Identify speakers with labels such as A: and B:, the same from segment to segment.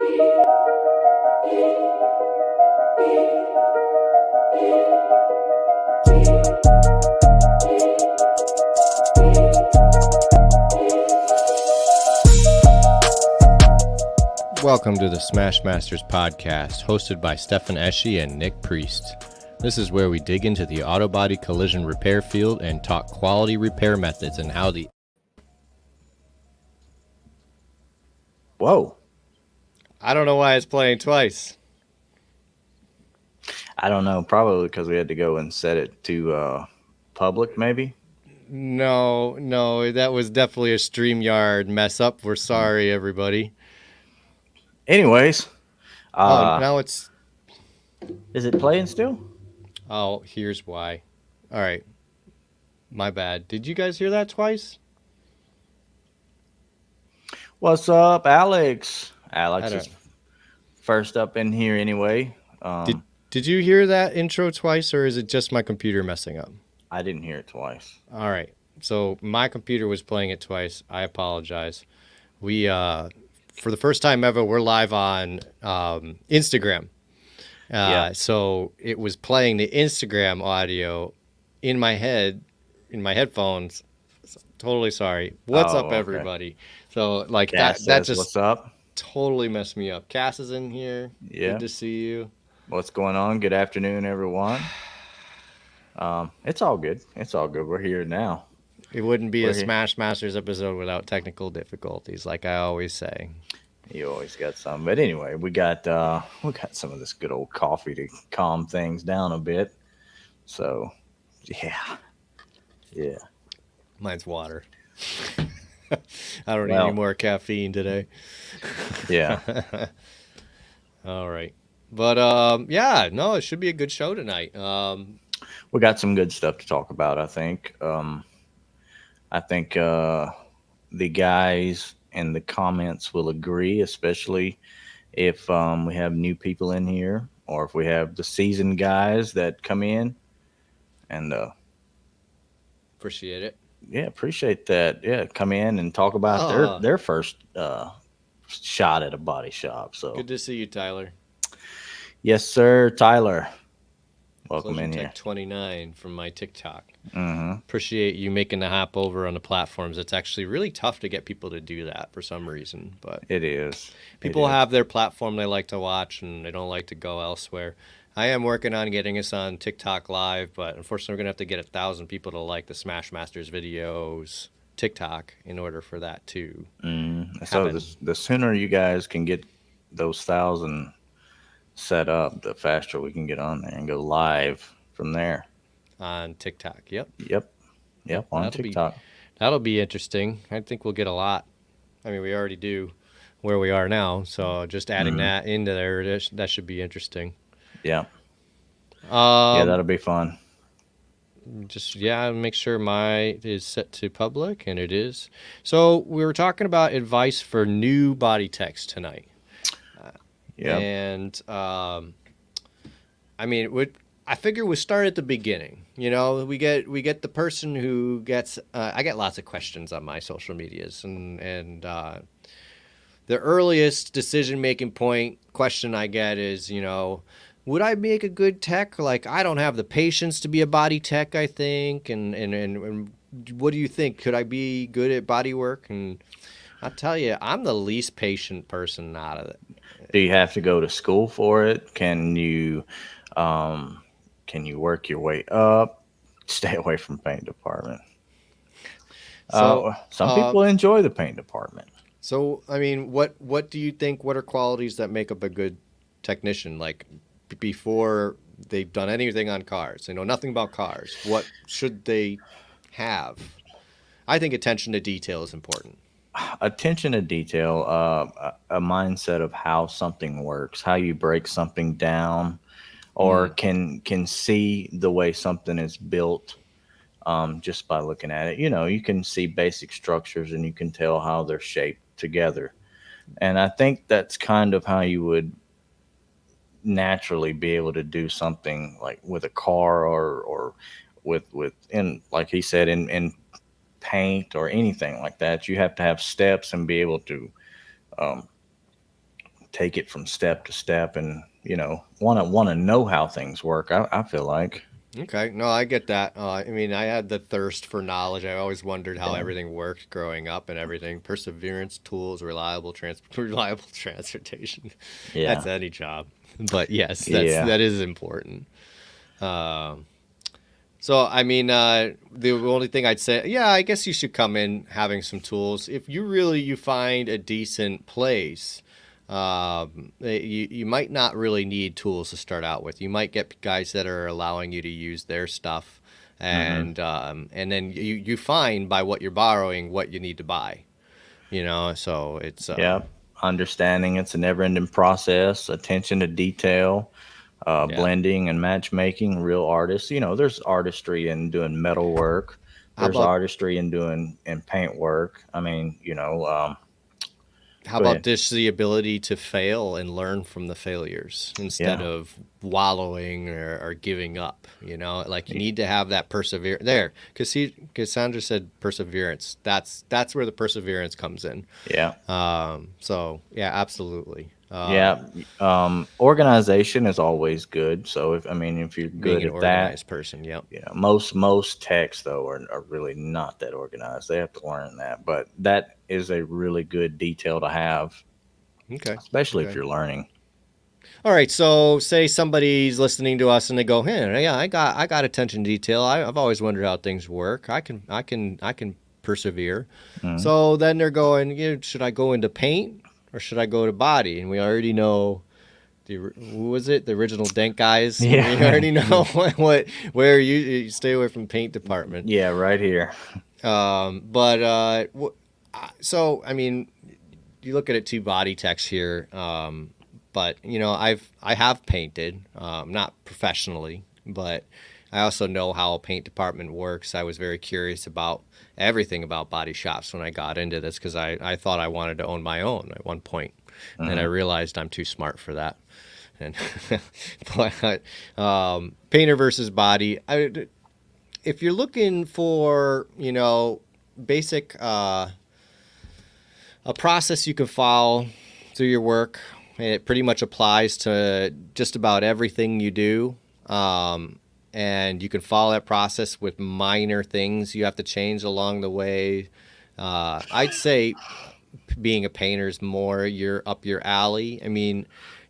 A: Welcome to the Smash Masters podcast, hosted by Stefan Eschi and Nick Priest. This is where we dig into the auto body collision repair field and talk quality repair methods and how the...
B: Whoa.
A: I don't know why it's playing twice.
B: I don't know. Probably because we had to go and set it to public, maybe.
A: No, that was definitely a StreamYard mess up. We're sorry, everybody.
B: Anyways.
A: Now it's...
B: Is it playing still?
A: Oh, here's why. All right. My bad. Did you guys hear that twice?
B: What's up, Alex? Alex is first up in here anyway.
A: Did you hear that intro twice, or is it just my computer messing up?
B: I didn't hear it twice.
A: All right. So my computer was playing it twice. I apologize. We, for the first time ever, we're live on Instagram. So it was playing the Instagram audio in my head, in my headphones. Totally sorry. What's up, everybody? So like that just
B: what's up?
A: Totally messed me up. Cass is in here.
B: Yeah.
A: Good to see you.
B: What's going on? Good afternoon, everyone. It's all good. It's all good. We're here now.
A: It wouldn't be a Smash Masters episode without technical difficulties, like I always say.
B: You always got some. But anyway, we got some of this good old coffee to calm things down a bit. So, yeah.
A: Mine's water. I don't need any more caffeine today.
B: Yeah.
A: All right. But, it should be a good show tonight.
B: We got some good stuff to talk about, I think. I think the guys in the comments will agree, especially if we have new people in here or if we have the seasoned guys that come in. And
A: appreciate it.
B: Yeah, appreciate that. Yeah, come in and talk about their first shot at a body shop. So
A: good to see you, Tyler.
B: Yes, sir, Tyler. Welcome in here.
A: 29 from my TikTok.
B: Mm-hmm.
A: Appreciate you making the hop over on the platforms. It's actually really tough to get people to do that for some reason, but
B: it is.
A: People have their platform they like to watch and they don't like to go elsewhere. I am working on getting us on TikTok Live, but unfortunately we're going to have to get 1,000 people to like the Smash Masters videos TikTok in order for that to
B: So the sooner you guys can get those 1,000 set up, the faster we can get on there and go live from there.
A: On TikTok, yep,
B: on TikTok.
A: That'll be interesting. I think we'll get a lot. I mean, we already do where we are now, so just adding that into there, that should be interesting.
B: Yeah. That'll be fun.
A: Just make sure my is set to public, and it is. So we were talking about advice for new body techs tonight. And I mean, I figure we start at the beginning. You know, we get the person who gets. I get lots of questions on my social medias, and the earliest decision-making point question I get is, you know, would I make a good tech? Like, I don't have the patience to be a body tech, I think. And what do you think? Could I be good at body work? And I'll tell you, I'm the least patient person out of it.
B: Do you have to go to school for it? Can you work your way up? Stay away from paint department. So some people enjoy the paint department.
A: So, I mean, what do you think? What are qualities that make up a good technician? Like, before they've done anything on cars, they know nothing about cars. What should they have? I think attention to detail is important.
B: Attention to detail, a mindset of how something works, how you break something down, or can see the way something is built just by looking at it. You know, you can see basic structures and you can tell how they're shaped together. And I think that's kind of how you would naturally be able to do something like with a car or with in, like he said, in paint or anything like that. You have to have steps and be able to take it from step to step, and want to know how things work. I feel like.
A: Okay, no, I get that. I mean, I had the thirst for knowledge. I always wondered how
B: Yeah,
A: everything worked growing up and everything. Perseverance, tools, reliable transportation. That's
B: yeah,
A: any job. But yes,
B: yeah.
A: that is important. Um, so I mean, the only thing I'd say, yeah, I guess you should come in having some tools. If you find a decent place, you might not really need tools to start out with. You might get guys that are allowing you to use their stuff,
B: Hmm.
A: and then you find by what you're borrowing what you need to buy. So it's
B: Yeah, understanding it's a never-ending process. Attention to detail,
A: yeah.
B: blending and matchmaking. Real artists. There's artistry in doing metal work.
A: How
B: There's
A: about
B: artistry in doing in paint work. I mean,
A: How
B: go
A: about
B: ahead.
A: this the ability to fail and learn from the failures instead
B: Yeah.
A: of wallowing or giving up? Like you need to have that perseverance there. Because Cassandra said perseverance. That's where the perseverance comes in.
B: Yeah.
A: So yeah, absolutely.
B: Yeah. Organization is always good. So if you're
A: Being
B: good
A: an
B: at that,
A: organized person. Yep.
B: most techs though are really not that organized. They have to learn that. But that is a really good detail to have,
A: Okay.
B: especially if
A: Okay.
B: you're learning.
A: All right, so say somebody's listening to us and they go, "Hey, yeah, I got attention to detail. I've always wondered how things work. I can persevere."
B: Mhm.
A: So then they're going, should I go into paint or should I go to body? And we already know who was it? The original Dent guys. We
B: Yeah.
A: already know where you stay away from paint department.
B: Yeah, right here.
A: But so I mean, you look at it two body techs here. But I have painted, not professionally, but I also know how a paint department works. I was very curious about everything about body shops when I got into this because I thought I wanted to own my own at one point, and then I
B: Hmm.
A: realized I'm too smart for that. And but painter versus body, if you're looking for basic a process you can follow through your work. It pretty much applies to just about everything you do. And you can follow that process with minor things you have to change along the way. I'd say being a painter is more up your alley. I mean,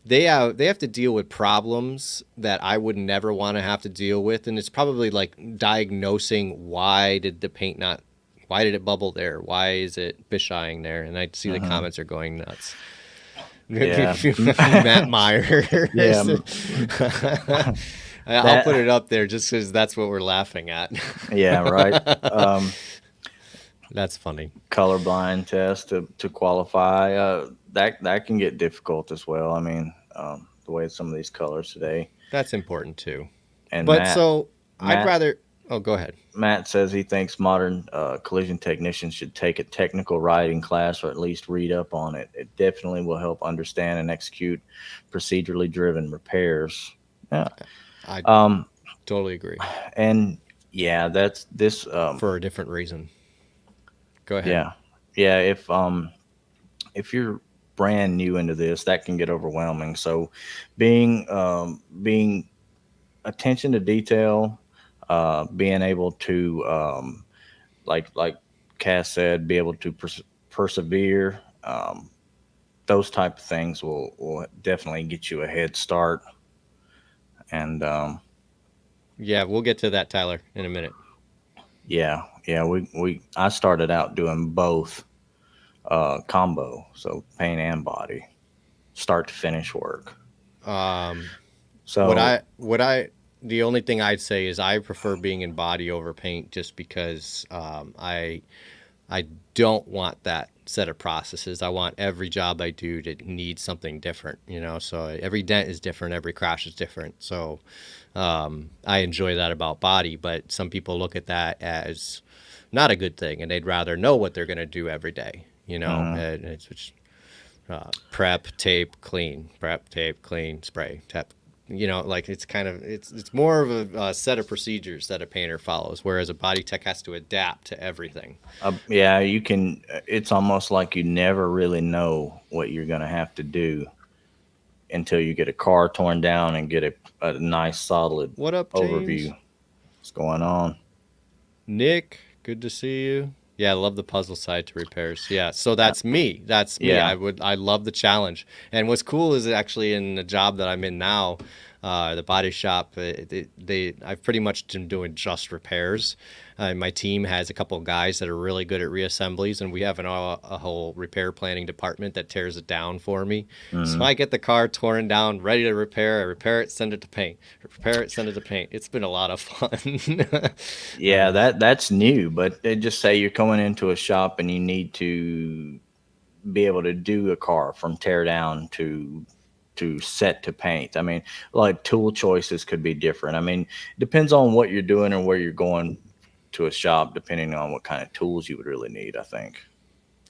A: they have to deal with problems that I would never want to have to deal with, and it's probably like diagnosing why did it bubble there? Why is it bishying there? And I see the
B: Hmm.
A: comments are going nuts.
B: Yeah.
A: Matt
B: Yeah.
A: Myers. I'll put
B: That.
A: it up there just because that's what we're laughing at.
B: Yeah. Right. Um,
A: That's funny.
B: Colorblind test to qualify. That can get difficult as well. I mean, the way some of these colors today.
A: That's important too.
B: And
A: But
B: Matt
A: so I'd
B: Matt
A: rather. Oh, go ahead.
B: Matt says he thinks modern collision technicians should take a technical writing class or at least read up on it. It definitely will help understand and execute procedurally driven repairs. Yeah.
A: I
B: Um,
A: totally agree
B: and yeah, that's this.
A: for a different reason. Go ahead.
B: Yeah, yeah. If you're brand new into this, that can get overwhelming. So, being attention to detail, being able to like Cass said, be able to persevere. Those type of things will definitely get you a head start. And
A: Yeah, we'll get to that, Tyler, in a minute.
B: yeah, yeah. We I started out doing both combo, so paint and body, start to finish work.
A: Um, what
B: So,
A: I what I the only thing I'd say is I prefer being in body over paint just because I don't want that set of processes. I want every job I do to need something different, So every dent is different, every crash is different. So I enjoy that about body, but some people look at that as not a good thing, and they'd rather know what they're going to do every day,
B: mhm,
A: And it's which prep, tape, clean, spray, tap. Like it's more of a set of procedures that a painter follows, whereas a body tech has to adapt to everything.
B: yeah, you can. It's almost like you never really know what you're going to have to do. until you get a car torn down and get a nice solid
A: What up, James?
B: overview. What's going on?
A: Nick, good to see you. Yeah, I love the puzzle side to repairs. Yeah, so that's me. That's me.
B: Yeah.
A: I love the challenge. And what's cool is actually in the job that I'm in now, the body shop. I've pretty much been doing just repairs. My team has a couple of guys that are really good at reassemblies, and we have a whole repair planning department that tears it down for me. So I get the car torn down, ready to repair. I repair it, send it to paint. Repair it, send it to paint. It's been a lot of fun.
B: Yeah, that's new, but they just say you're coming into a shop and you need to be able to do a car from tear down to set to paint. I mean, like tool choices could be different. I mean, depends on what you're doing and where you're going to a shop, depending on what kind of tools you would really need, I think.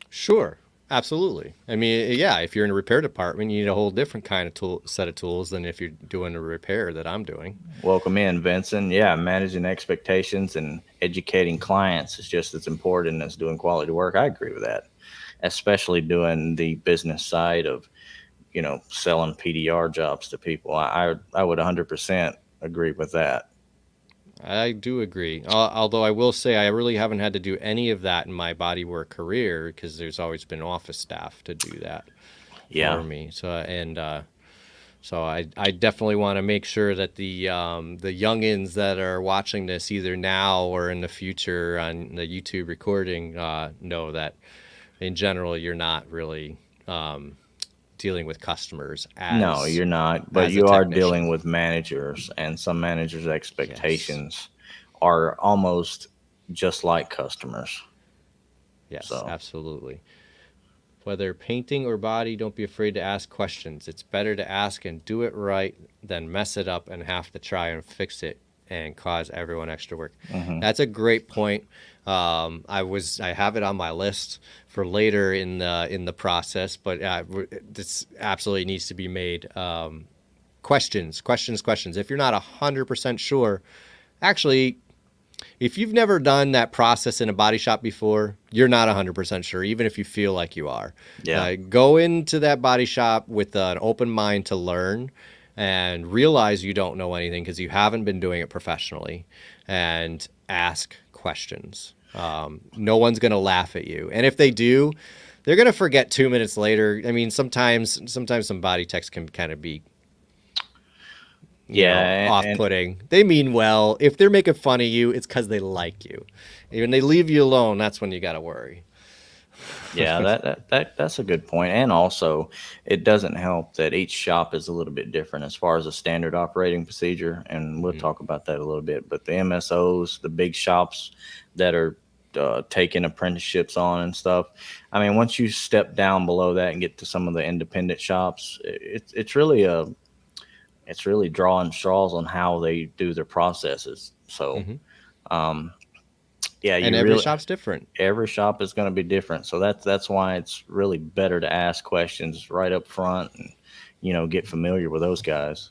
A: Sure, absolutely. I mean, yeah, if you're in a repair department, you need a whole different kind of set of tools than if you're doing a repair that I'm doing.
B: Welcome in, Vincent. Yeah, managing expectations and educating clients is just as important as doing quality work. I agree with that, especially doing the business side of, selling PDR jobs to people. I would 100% agree with that.
A: I do agree. Although I will say I really haven't had to do any of that in my bodywork career because there's always been office staff to do that for me. So I definitely want to make sure that the youngins that are watching this either now or in the future on the YouTube recording know that in general you're not really dealing with customers
B: no, you're not, but you are dealing with managers, and some managers' expectations are almost just like customers.
A: Yes, absolutely. Whether painting or body, don't be afraid to ask questions. It's better to ask and do it right than mess it up and have to try and fix it and cause everyone extra work. That's a great point. I have it on my list for later in the process, but this absolutely needs to be made. Questions. If you're not 100% sure, actually, if you've never done that process in a body shop before, you're not 100% sure, even if you feel like you are.
B: Yeah.
A: Go into that body shop with an open mind to learn and realize you don't know anything because you haven't been doing it professionally, and ask questions. No one's going to laugh at you. And if they do, they're going to forget 2 minutes later. I mean, sometimes some body techs can kind of be off-putting. They mean well. If they're making fun of you, it's because they like you. When they leave you alone, that's when you got to worry.
B: Yeah, that's a good point. And also, it doesn't help that each shop is a little bit different as far as a standard operating procedure, and we'll talk about that a little bit. But the MSOs, the big shops that are taking apprenticeships on and stuff, I mean, once you step down below that and get to some of the independent shops, it's really drawing straws on how they do their processes. So, yeah,
A: and every shop's different.
B: Every shop is going to be different. So that's why it's really better to ask questions right up front and, get familiar with those guys.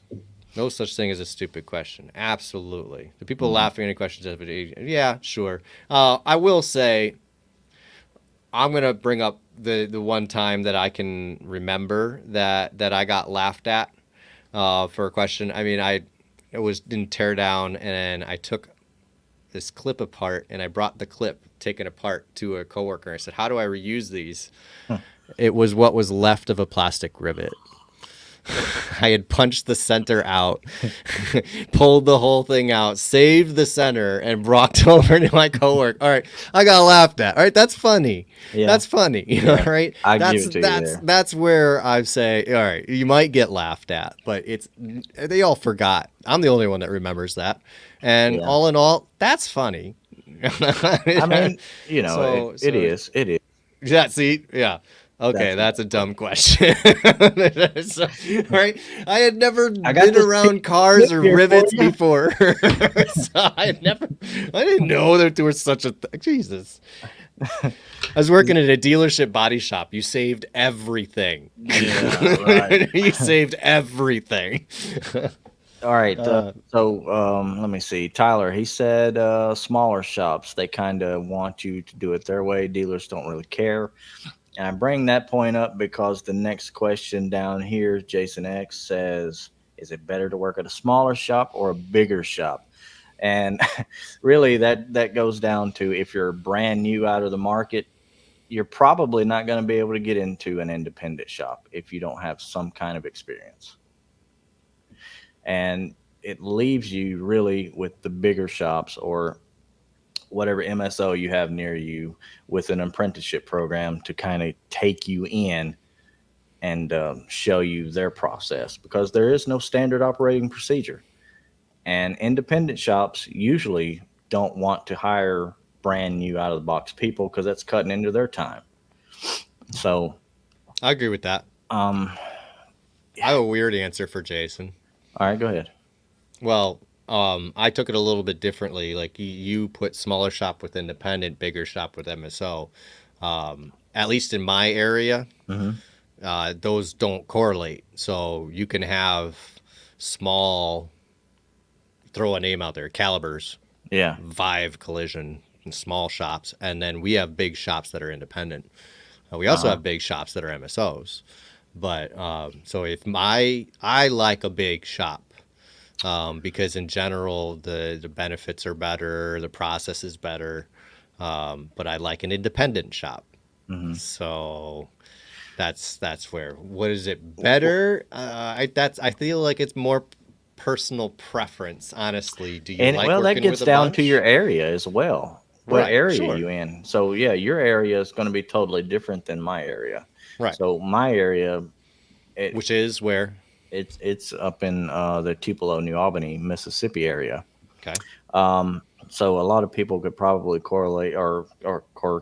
A: No such thing as a stupid question. Absolutely. The people laughing at any questions, yeah, sure. I will say, I'm going to bring up the one time that I can remember that I got laughed at for a question. I mean, it was in teardown, and I took this clip apart, and I brought the clip taken apart to a coworker. I said, "How do I reuse these?" It was what was left of a plastic rivet. I had punched the center out, pulled the whole thing out, saved the center, and brought over to my coworker. All right, I got laughed at. All right, that's funny. Yeah. That's funny.
B: Yeah.
A: All right,
B: I give it to you there.
A: That's where I say, all right, you might get laughed at, but they all forgot. I'm the only one that remembers that, and all in all, that's funny.
B: I mean, it is.
A: Yeah. See, yeah. Okay, that's a dumb question. So, right? I had never been around cars or rivets before. So I didn't know that there was such a thing. Jesus. I was working at a dealership body shop. You saved everything.
B: Yeah, right.
A: You saved everything.
B: All right. So let me see. Tyler, he said smaller shops, they kind of want you to do it their way. Dealers don't really care. And I bring that point up because the next question down here, Jason X says, is it better to work at a smaller shop or a bigger shop? And really, that goes down to if you're brand new out of the market, you're probably not going to be able to get into an independent shop if you don't have some kind of experience. And it leaves you really with the bigger shops or whatever MSO you have near you with an apprenticeship program to kind of take you in and show you their process because there is no standard operating procedure. And independent shops usually don't want to hire brand new out of the box people because that's cutting into their time. So,
A: I agree with that.
B: um,
A: I have a weird answer for Jason.
B: all right, go ahead.
A: Well, I took it a little bit differently. Like you put smaller shop with independent, bigger shop with MSO. At least in my area,
B: Hmm.
A: those don't correlate. So you can have small, throw a name out there, Calibers,
B: Yeah.
A: Vive Collision, and small shops, and then we have big shops that are independent. We
B: Uh
A: also
B: huh.
A: have big shops that are MSOs. But so if I like a big shop because in general the benefits are better, the process is better. But I like an independent shop.
B: Hmm.
A: So that's where what is it better? I feel like it's more personal preference. Honestly, do you
B: And
A: like
B: well, that
A: working with
B: gets
A: a
B: down to your
A: bunch?
B: area as well. What
A: Right,
B: area
A: sure,
B: you in? So yeah, your area is going to be totally different than my area.
A: right.
B: So my area, it
A: Which is where
B: it's up in the Tupelo, New Albany, Mississippi area.
A: okay,
B: So a lot of people could probably correlate or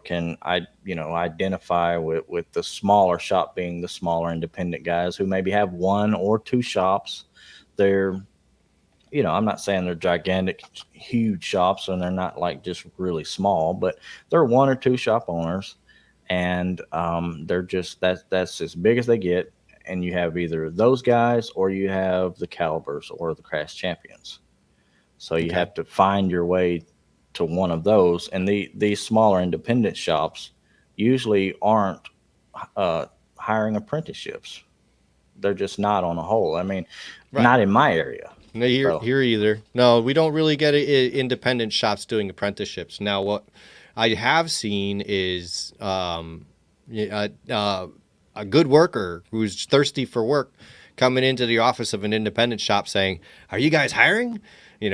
B: can identify with the smaller shop being the smaller independent guys who maybe have one or two shops. They're I'm not saying they're gigantic, huge shops, and they're not like just really small, but they're one or two shop owners, and they're just that's as big as they get. And you have either those guys or you have the Calibers or the Crash Champions. So you
A: okay,
B: have to find your way to one of those. And these smaller independent shops usually aren't uh, hiring apprenticeships. They're just not on a whole. I mean,
A: right.
B: not in my area.
A: No, here,
B: So.
A: here either. No, we don't really get independent shops doing apprenticeships. Now, what I have seen is a good worker who's thirsty for work coming into the office of an independent shop saying, "Are you guys hiring?" And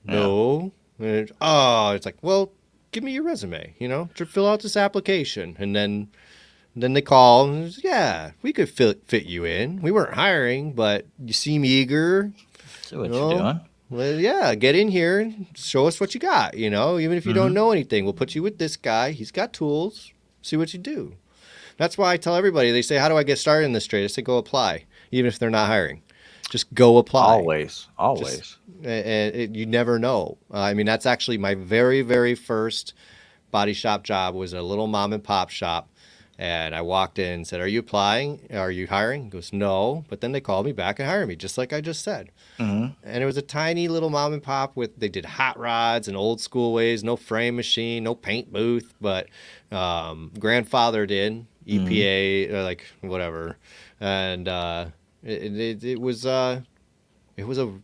B: Yeah.
A: no. It's like, well, give me your resume. To fill out this application, and then they call and yeah, we could fit you in. We weren't hiring, but you seem eager.
B: See
A: You
B: what you're
A: know,
B: doing.
A: well, yeah, get in here and show us what you got. Even if you don't
B: Hmm.
A: know anything, we'll put you with this guy. He's got tools. See what you do. That's why I tell everybody. They say, "How do I get started in this trade?" I say, "Go apply, even if they're not hiring. Just go apply.
B: Always,
A: Just
B: always.
A: and you never know. I mean, that's actually my very, very first body shop job was a little mom and pop shop. And I walked in and said, "Are you applying? Are you hiring?" He goes, "No." But then they called me back and hired me, just like I just said.
B: Hmm.
A: And it was a tiny little mom and pop they did hot rods and old school ways, no frame machine, no paint booth, but grandfather did
B: Hmm.
A: EPA, like whatever. And it was a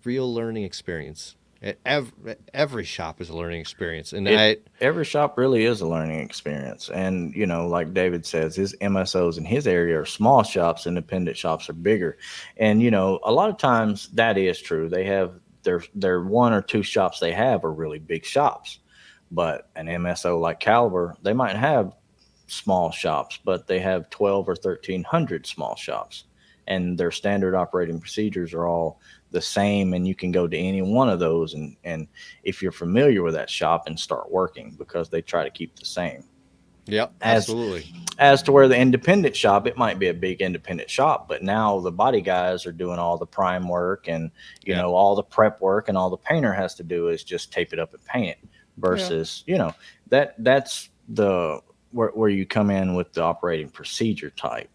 A: real learning experience. Every shop is a learning experience. And
B: It every shop really is a learning experience, and like David says, his MSOs in his area are small shops. Independent shops are bigger, and a lot of times that is true. They have their one or two shops they have are really big shops, but an MSO like Caliber, they might have small shops, but they have 12 or 1300 small shops, and their standard operating procedures are all the same. And you can go to any one of those, and if you're familiar with that shop and start working, because they try to keep the same.
A: yep,
B: As
A: absolutely.
B: as to where the independent shop, it might be a big independent shop, but now the body guys are doing all the prime work, and
A: Yep.
B: all the prep work, and all the painter has to do is just tape it up and paint it.
A: Yeah.
B: Versus that's the where you come in with the operating procedure type,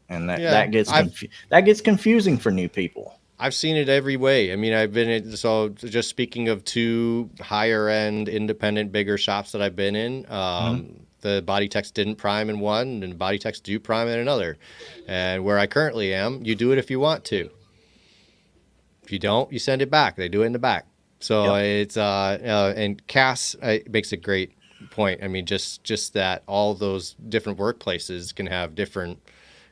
B: and that
A: Yeah.
B: that gets
A: I've
B: that gets confusing for new people.
A: I've seen it every way. I mean, I've been in, so just speaking of two higher end independent bigger shops that I've been in,
B: Hmm.
A: the body text didn't prime in one, and body text do prime in another. And where I currently am, you do it if you want to. If you don't, you send it back. They do it in the back. So
B: Yep.
A: it's and Cass makes a great point. I mean, just that all those different workplaces can have different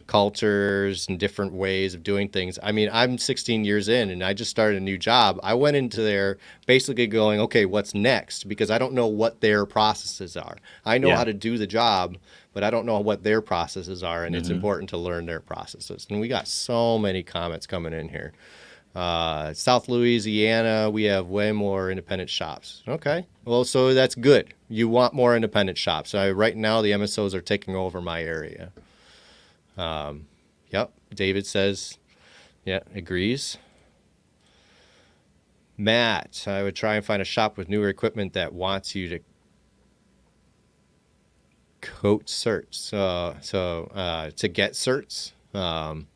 A: cultures and different ways of doing things. I mean, I'm 16 years in and I just started a new job. I went into there basically going, okay, what's next? Because I don't know what their processes are. I know how
B: Yeah.
A: to do the job, but I don't know what their processes are, and it's
B: Hmm.
A: important to learn their processes. And we got so many comments coming in here. South Louisiana, we have way more independent shops. Okay, well, so that's good. You want more independent shops. Right now, the MSOs are taking over my area. Yep, David says, yeah, agrees. Matt, I would try and find a shop with newer equipment that wants you to coat certs. To get certs,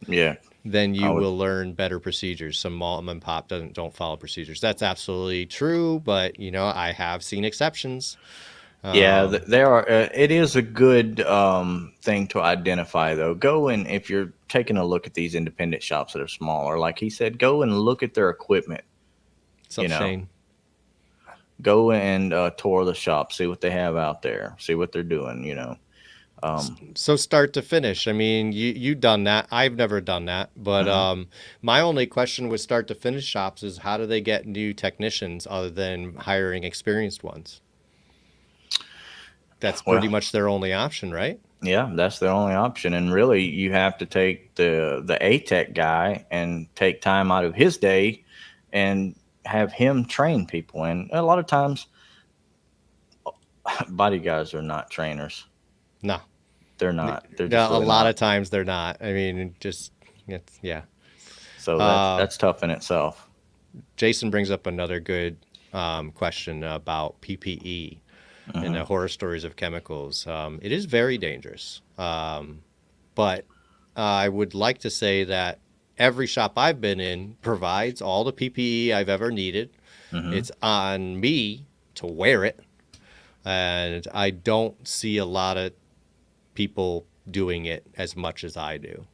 B: Yeah.
A: then
B: I
A: you
B: would.
A: will learn better procedures. Some mom and pop don't follow procedures. That's absolutely true, but I have seen exceptions.
B: Yeah,
A: Um,
B: there are. It is a good thing to identify, though. Go and if you're taking a look at these independent shops that are smaller, like he said, go and look at their equipment.
A: what's up,
B: You know,
A: Shane?
B: go and tour the shop, see what they have out there, see what they're doing.
A: So start to finish. I mean, you done that. I've never done that, but
B: Mhm.
A: my only question with start to finish shops is how do they get new technicians other than hiring experienced ones? That's pretty
B: Well,
A: much their only option, right?
B: yeah, that's the only option, and really, you have to take the ATEC guy and take time out of his day and have him train people. And a lot of times, body guys are not trainers.
A: No,
B: They're not. They're just
A: a
B: really
A: lot of
B: not.
A: times they're not. I mean, just yeah.
B: So that's
A: Uh,
B: that's tough in itself.
A: Jason brings up another good question about PPE and
B: Hmm.
A: the horror stories of chemicals. It is very dangerous, but I would like to say that every shop I've been in provides all the PPE I've ever needed.
B: Hmm.
A: It's on me to wear it, and I don't see a lot of people doing it as much as I do,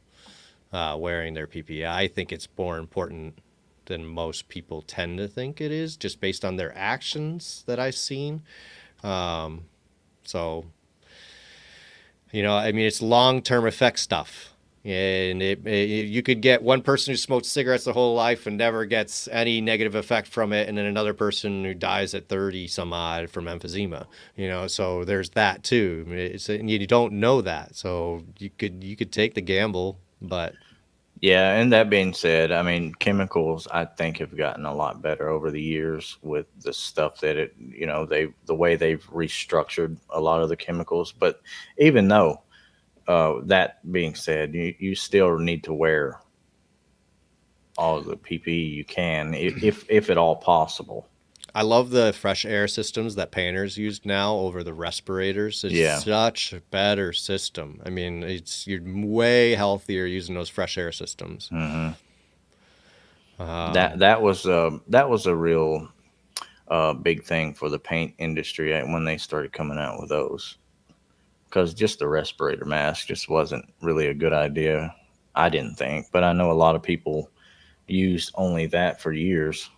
A: wearing their PPE. I think it's more important than most people tend to think it is, just based on their actions that I've seen. So, I mean, it's long term effect stuff. And you could get one person who smoked cigarettes their whole life and never gets any negative effect from it, and then another person who dies at 30 some odd from emphysema. So there's that too. And you don't know that, so you could take the gamble, but
B: Yeah, and that being said, I mean, chemicals I think have gotten a lot better over the years with the stuff that the way they've restructured a lot of the chemicals. But even though that being said, you still need to wear all of the PPE you can, if at all possible.
A: I love the fresh air systems that painters use now over the respirators. It's
B: Yeah.
A: such a better system. I mean, you're way healthier using those fresh air systems.
B: Hmm. That was a real big thing for the paint industry when they started coming out with those, because just the respirator mask just wasn't really a good idea. I didn't think, but I know a lot of people used only that for years.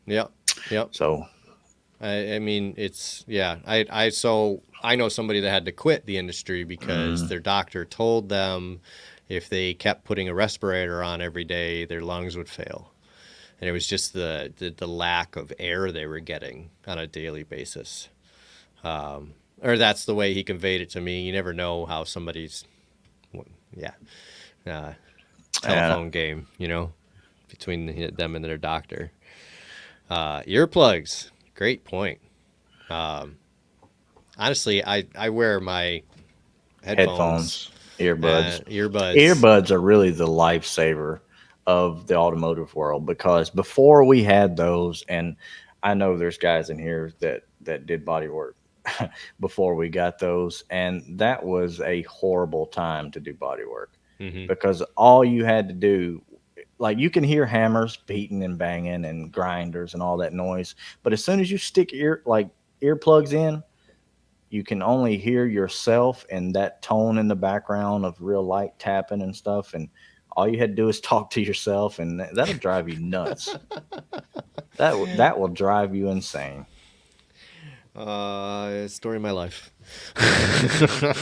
A: Yep, yep.
B: So,
A: I mean, it's yeah. I know somebody that had to quit the industry because
B: mm,
A: their doctor told them if they kept putting a respirator on every day, their lungs would fail. And it was just the lack of air they were getting on a daily basis. Or that's the way he conveyed it to me. You never know how somebody's, yeah, uh,
B: and
A: telephone game, between them and their doctor. Earplugs, great point. Honestly, I wear my headphones,
B: headphones, earbuds.
A: earbuds.
B: Earbuds are really the lifesaver of the automotive world, because before we had those, and I know there's guys in here that did body work before we got those, and that was a horrible time to do body work,
A: Hmm.
B: because all you had to do, like, you can hear hammers beating and banging and grinders and all that noise, but as soon as you stick earplugs in, you can only hear yourself and that tone in the background of real light tapping and stuff, and all you had to do is talk to yourself, and that'll drive you nuts. That will drive you insane.
A: Story of my life.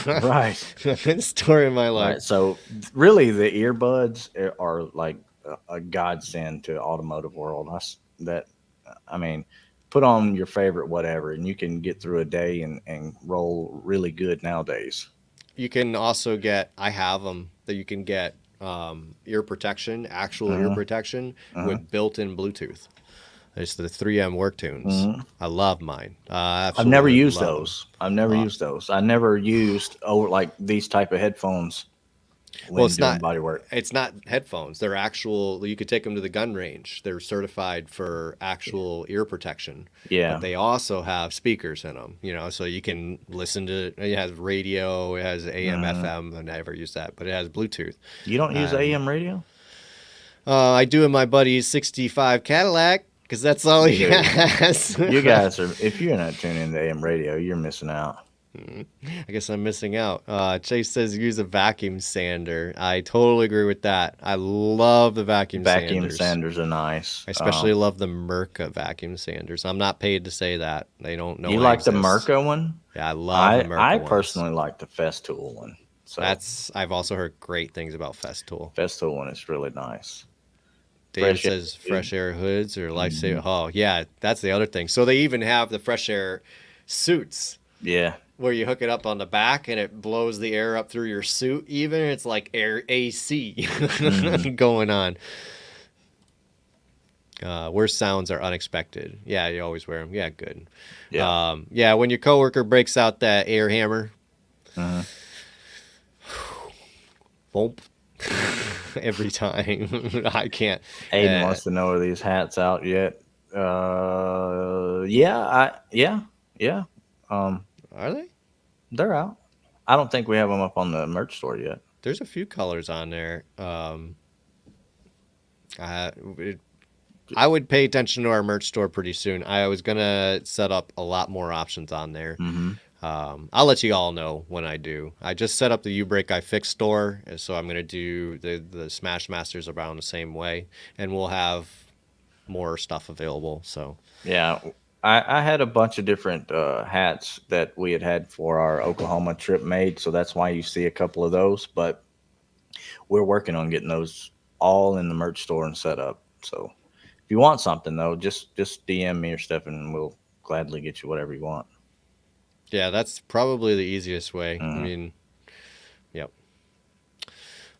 B: Right.
A: Story of my life.
B: Right. So really, the earbuds are like a godsend to automotive world. That I mean, put on your favorite whatever, and you can get through a day and roll really good nowadays.
A: You can also get, I have them that you can get ear protection, actual ear
B: Uh-huh.
A: protection
B: Uh-huh.
A: with built-in Bluetooth. It's the 3M Work Tunes.
B: Uh-huh.
A: I love mine. I
B: I've never
A: absolutely
B: used
A: love them.
B: those. I've never
A: Uh,
B: used those. I never used like these type of headphones
A: well,
B: when doing body work.
A: it's not headphones. They're actual. You could take them to the gun range. They're certified for actual ear protection, but
B: Yeah.
A: they also have speakers in them. So you can listen to. It has radio. It has AM,
B: Uh,
A: FM. I never use that, but it has Bluetooth.
B: you don't use
A: And
B: AM radio?
A: I do in my buddy's '65 Cadillac because that's all he
B: Dude,
A: has.
B: you guys are, if you're not tuning into AM radio, you're missing out.
A: I guess I'm missing out. Chase says use a vacuum sander. I totally agree with that. I love the vacuum
B: Vacuum
A: sanders.
B: sanders are nice.
A: I especially love the Merca vacuum sanders. I'm not paid to say that. They don't know
B: You
A: I
B: like the
A: exist.
B: Merca one?
A: Yeah, I love the Merca
B: I
A: ones.
B: personally like the Festool one. So
A: I've also heard great things about Festool.
B: Festool one is really nice.
A: Dave
B: Fresh Air
A: says fresh air hoods or lifesaver.
B: Mhm.
A: Oh yeah, that's the other thing. So they even have the fresh air suits
B: Yeah.
A: where you hook it up on the back and it blows the air up through your suit. Even it's like air AC
B: Mhm.
A: going on. Worst sounds are unexpected. Yeah, you always wear them. Yeah, good.
B: Yeah.
A: Yeah, when your coworker breaks out that air hammer,
B: Mhm.
A: bump, every time. I can't.
B: Aiden
A: Uh,
B: wants to know, are these hats out yet? Yeah. Um,
A: are they?
B: they're out. I don't think we have them up on the merch store yet.
A: There's a few colors on there. I, I would pay attention to our merch store pretty soon. I was gonna set up a lot more options on there.
B: Mm-hmm.
A: I'll let you all know when I do. I just set up the U-Break I Fix store, so I'm gonna do the Smash Masters around the same way, and we'll have more stuff available. So
B: Yeah, I had a bunch of different hats that we had for our Oklahoma trip made, so that's why you see a couple of those. But we're working on getting those all in the merch store and set up. So if you want something though, just DM me or Stefan, and we'll gladly get you whatever you want.
A: yeah, that's probably the easiest way. I
B: Mhm.
A: mean, yep.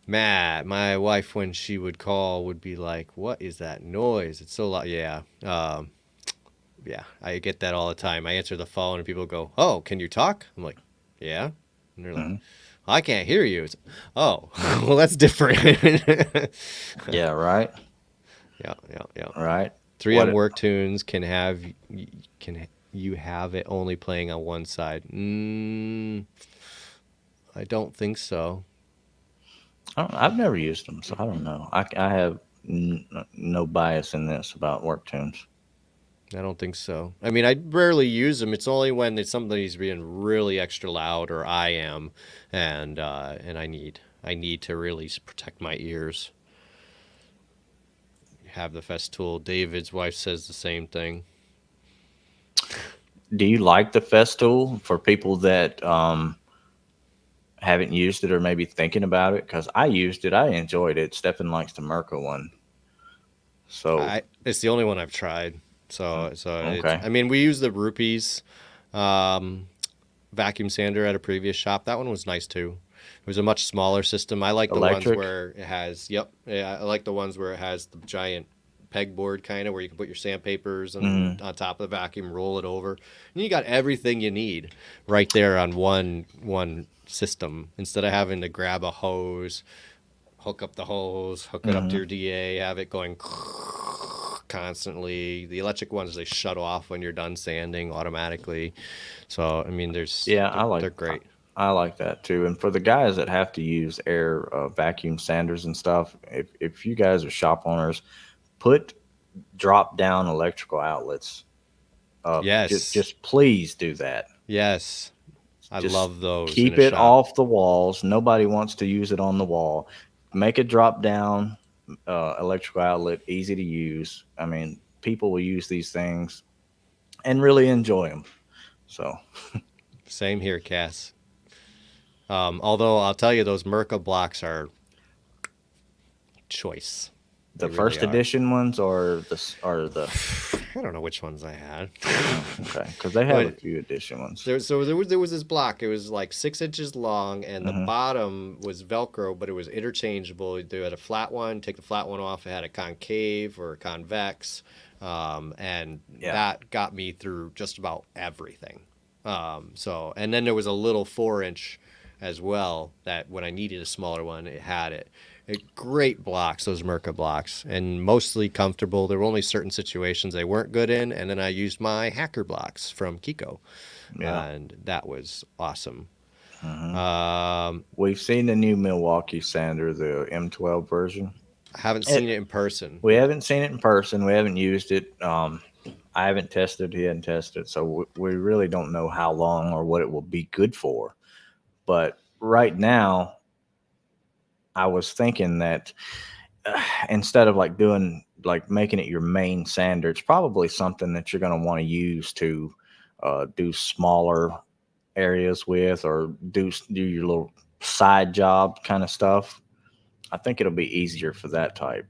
A: Matt, my wife, when she would call, would be like, "What is that noise? It's so loud." Yeah, yeah, I get that all the time. I answer the phone and people go, "Oh, can you talk?" I'm like, "Yeah," and they're like,
B: Mhm.
A: "I can't hear you." It's, oh, well, that's different.
B: Yeah, right,
A: Yeah.
B: right.
A: 3M
B: What?
A: Work Tunes can you have it only playing on one side? I don't think so.
B: I've never used them, so I don't know. I have no bias in this about work tunes.
A: I don't think so. I mean, I rarely use them. It's only when somebody's being really extra loud, or I am, and I need to really protect my ears. Have the Festool. David's wife says the same thing.
B: Do you like the Festool for people that haven't used it or maybe thinking about it? Because I used it, I enjoyed it. Stefan likes the Merca one, so
A: It's the only one I've tried. So
B: okay.
A: I mean, we use the Rupees vacuum sander at a previous shop. That one was nice too. It was a much smaller system. I like the
B: Electric?
A: ones where it has. Yep. Yeah, I like the ones where it has the giant pegboard kind of where you can put your sandpapers and on top of the vacuum, roll it over, and you got everything you need right there on one system instead of having to grab a hose, hook up the hose, hook it up to your DA, have it going constantly. The electric ones, they shut off when you're done sanding automatically. So I mean,
B: Yeah,
A: they're great.
B: I like that too. And for the guys that have to use air vacuum sanders and stuff, if you guys are shop owners, put drop down electrical outlets up.
A: Yes.
B: Just please do that.
A: Yes. I
B: Just
A: love those in
B: keep
A: a
B: it
A: shop.
B: off the walls. Nobody wants to use it on the wall. Make a drop down electrical outlet, easy to use. I mean, people will use these things and really enjoy them. So,
A: Same here, Cass. Although I'll tell you, those Merca blocks are choice. They
B: the
A: really
B: first
A: are.
B: edition ones or the
A: I don't know which ones I had.
B: okay, because they have a
A: But
B: few edition ones.
A: there was this block. It was like 6 inches long, and the
B: Hmm.
A: bottom was Velcro, but it was interchangeable. You had a flat one, take the flat one off. It had a concave or a convex, and
B: Yeah,
A: that got me through just about everything. And then there was a little 4 inch as well that when I needed a smaller one, it had it. Great blocks, those Merca blocks, and mostly comfortable. There were only certain situations they weren't good in, and then I used my hacker blocks from Kiko,
B: yeah.
A: and that was awesome.
B: Hmm.
A: Um,
B: We've seen the new Milwaukee sander, the M12 version.
A: I haven't
B: It,
A: seen it in person.
B: we haven't seen it in person. We haven't used it. I haven't tested. He hadn't tested, so we really don't know how long or what it will be good for. But right now, I was thinking that instead of like doing like making it your main sander, it's probably something that you're going to want to use to do smaller areas with, or do your little side job kind of stuff. I think it'll be easier for that type.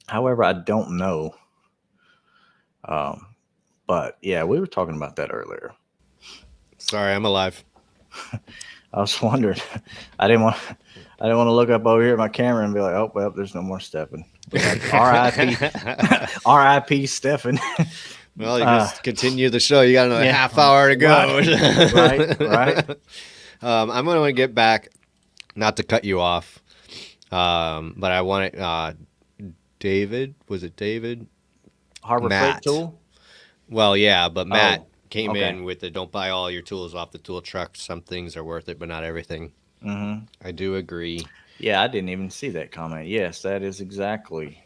B: However, I don't know. Um, but yeah, we were talking about that earlier.
A: Sorry, I'm alive.
B: I was wondering. I didn't want. I didn't want to look up over here at my camera and be like, "Oh well, there's no more Stefan." We got R.I.P. R.I.P. Stefan.
A: Well, you
B: uh,
A: just continue the show. You got another
B: yeah,
A: half hour to go.
B: right.
A: I'm going to get back, not to cut you off, but I want David, was it David?
B: Harbor Freight
A: Matt.
B: Tool.
A: Well, yeah, but Matt
B: Oh,
A: came
B: okay.
A: in with the don't buy all your tools off the tool truck. Some things are worth it, but not everything.
B: Hmm.
A: I do agree.
B: Yeah, I didn't even see that comment. Yes, that is exactly.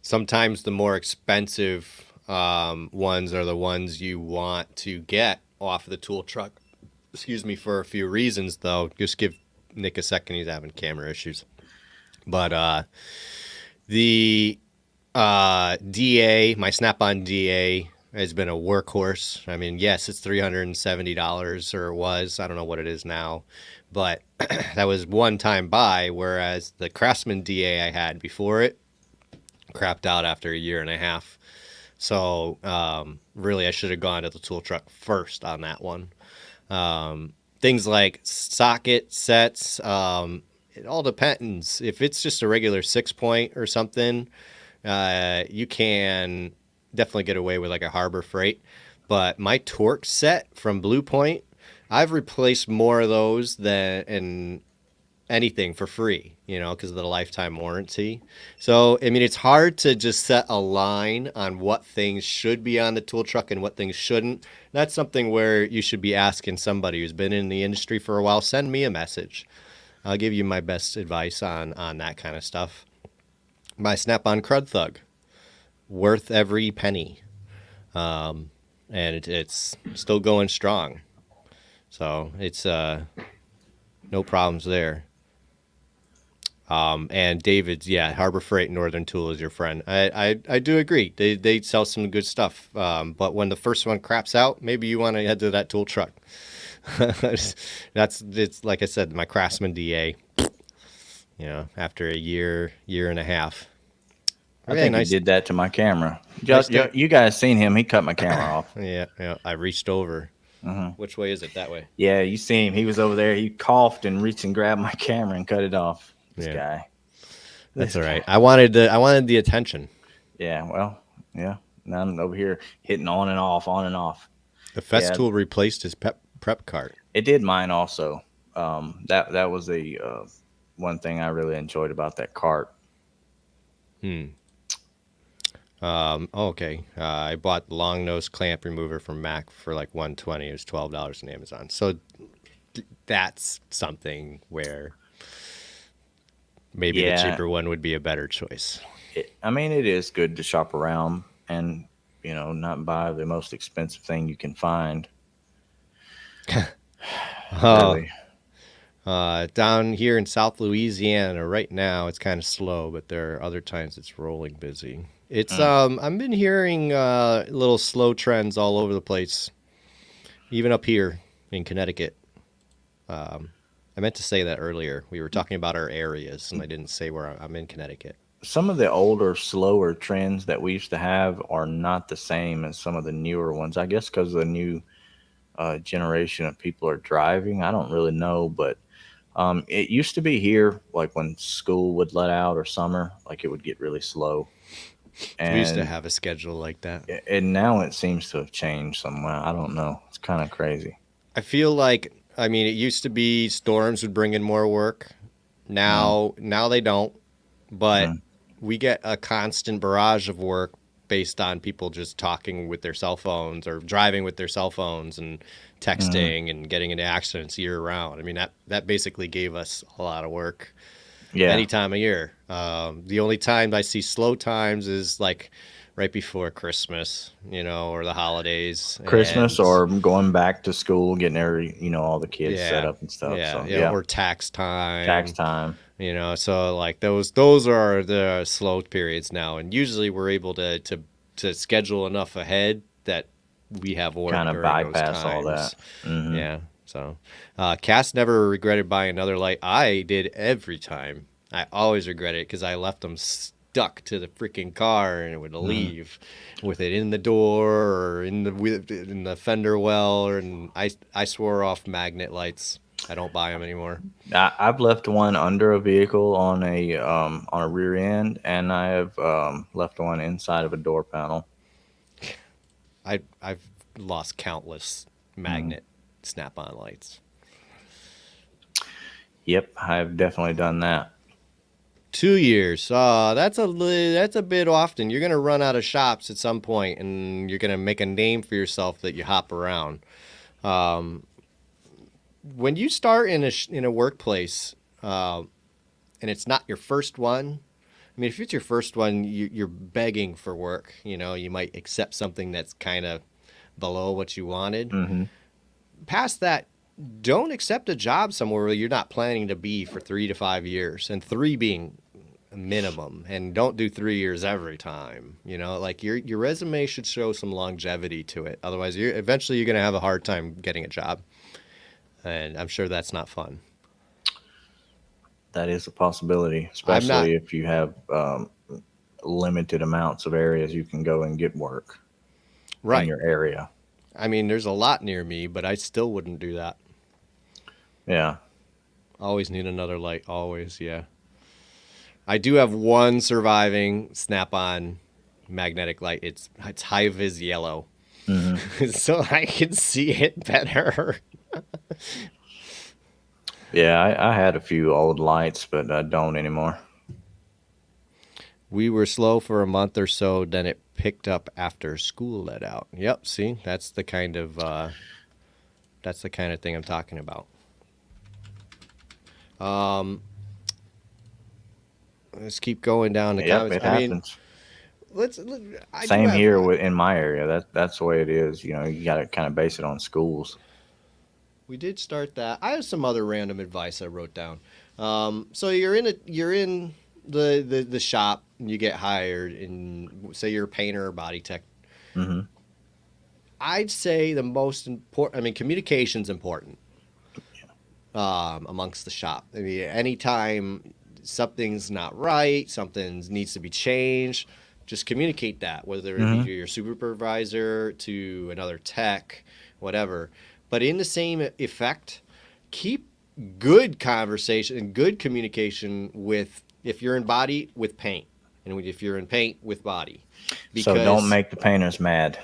A: Sometimes the more expensive ones are the ones you want to get off the tool truck. Excuse me, for a few reasons, though. Just give Nick a second. He's having camera issues. But the DA, my Snap-on DA, has been a workhorse. I mean, yes, it's $370, or it was. I don't know what it is now, but that was one time buy. Whereas the Craftsman DA I had before it crapped out after a year and a half. So really, I should have gone to the tool truck first on that one. Things like socket sets, it all depends. If it's just a regular 6 point or something, you can definitely get away with like a Harbor Freight. But my torque set from Blue Point, I've replaced more of those than anything for free, because of the lifetime warranty. So, I mean, it's hard to just set a line on what things should be on the tool truck and what things shouldn't. That's something where you should be asking somebody who's been in the industry for a while. Send me a message. I'll give you my best advice on that kind of stuff. My Snap-on Crud Thug, worth every penny, and it's still going strong. So it's no problems there. And David's, yeah, Harbor Freight Northern Tool is your friend. I do agree. They sell some good stuff. But when the first one craps out, maybe you want to head to that tool truck. It's like I said, my Craftsman DA. After a year and a half.
B: I
A: Really
B: think he
A: nice.
B: did that to my camera.
A: Nice
B: You,
A: thing.
B: you guys seen him? He cut my camera off.
A: Yeah, yeah. I reached over.
B: Hmm.
A: Which way is it? That way.
B: Yeah, you see him. He was over there. He coughed and reached and grabbed my camera and cut it off. This
A: Yeah,
B: guy.
A: that's
B: This
A: all
B: guy.
A: right. I wanted the attention.
B: Yeah. Well. Yeah. Now I'm over here hitting on and off, on and off.
A: The
B: Yeah.
A: Festool replaced his prep cart.
B: It did mine also. That was the one thing I really enjoyed about that cart.
A: Hmm. Okay. I bought the long nose clamp remover from Mac for like 120. It was $12 on Amazon. So that's something where maybe the
B: Yeah.
A: cheaper one would be a better choice.
B: I mean, it is good to shop around and not buy the most expensive thing you can find.
A: Oh,
B: really.
A: down here in South Louisiana right now, it's kind of slow, but there are other times it's rolling busy. It's
B: Mm.
A: I've been hearing little slow trends all over the place, even up here in Connecticut. Um, I meant to say that earlier. We were talking about our areas, and I didn't say where I'm in Connecticut.
B: Some of the older, slower trends that we used to have are not the same as some of the newer ones. I guess because the new generation of people are driving. I don't really know, but it used to be here, like when school would let out or summer, like it would get really slow.
A: We used to
B: And
A: have a schedule like that.
B: and now it seems to have changed somewhere. I don't know. It's kind of crazy.
A: I feel like, I mean, it used to be storms would bring in more work.
B: Mm,
A: Now they don't, but
B: mm,
A: we get a constant barrage of work based on people just talking with their cell phones or driving with their cell phones and
B: mm.
A: texting and getting into accidents year round. I mean, that basically gave us a lot of work
B: Yeah,
A: any time of year. The only time I see slow times is like right before Christmas, or the holidays.
B: Christmas
A: And
B: or going back to school, getting every all the kids set
A: yeah,
B: up and stuff. So yeah,
A: or tax
B: tax
A: time.
B: time.
A: So like those are the slow periods now, and usually we're able to schedule enough ahead that we have work
B: Kind of
A: during those
B: bypass all that.
A: times.
B: Hmm.
A: Yeah. So, Cass never regretted buying another light. I did every time. I always regret it because I left them stuck to the freaking car and it would
B: Hmm.
A: leave with it in the door or in the fender well. And I swore off magnet lights. I don't buy them anymore.
B: I've left one under a vehicle on a rear end, and I have left one inside of a door panel.
A: I've lost countless
B: Hmm.
A: magnet snap-on lights.
B: Yep, I've definitely done that.
A: 2 years. That's a bit often. You're gonna run out of shops at some point, and you're gonna make a name for yourself that you hop around. Um, when you start in a workplace, and it's not your first one. I mean, if it's your first one, you're begging for work. You might accept something that's kind of below what you wanted.
B: Hmm.
A: Past that, don't accept a job somewhere where you're not planning to be for 3 to 5 years, and three being a minimum. And don't do 3 years every time. Like your resume should show some longevity to it. Otherwise, you're gonna have a hard time getting a job, and I'm sure that's not fun.
B: That is a possibility,
A: I'm not
B: especially if you have limited amounts of areas you can go and get work in
A: right.
B: your area.
A: I mean, there's a lot near me, but I still wouldn't do that.
B: Yeah.
A: Always need another light. Always, yeah. I do have one surviving snap-on magnetic light. It's high vis yellow,
B: Hmm.
A: so I can see it better.
B: Yeah, I had a few old lights, but I don't anymore.
A: We were slow for a month or so, then it picked up after school let out. Yep, see, that's the kind of thing I'm talking about. Um, let's keep going down the
B: Yep,
A: comments.
B: it
A: I mean,
B: happens.
A: let's. I do
B: Same
A: have.
B: here in my area. That's the way it is. You got to kind of base it on schools.
A: We did start that. I have some other random advice I wrote down. So you're in the shop and you get hired, and say you're a painter or body tech.
B: Hmm.
A: I'd say the most important. I mean, communication's important amongst the shop. I mean, anytime something's not right, something needs to be changed, just communicate that, whether it be to
B: Hmm.
A: your supervisor, to another tech, whatever. But in the same effect, keep good conversation and good communication with, if you're in body, with paint, and if you're in paint, with body,
B: So don't
A: because
B: make the painters mad.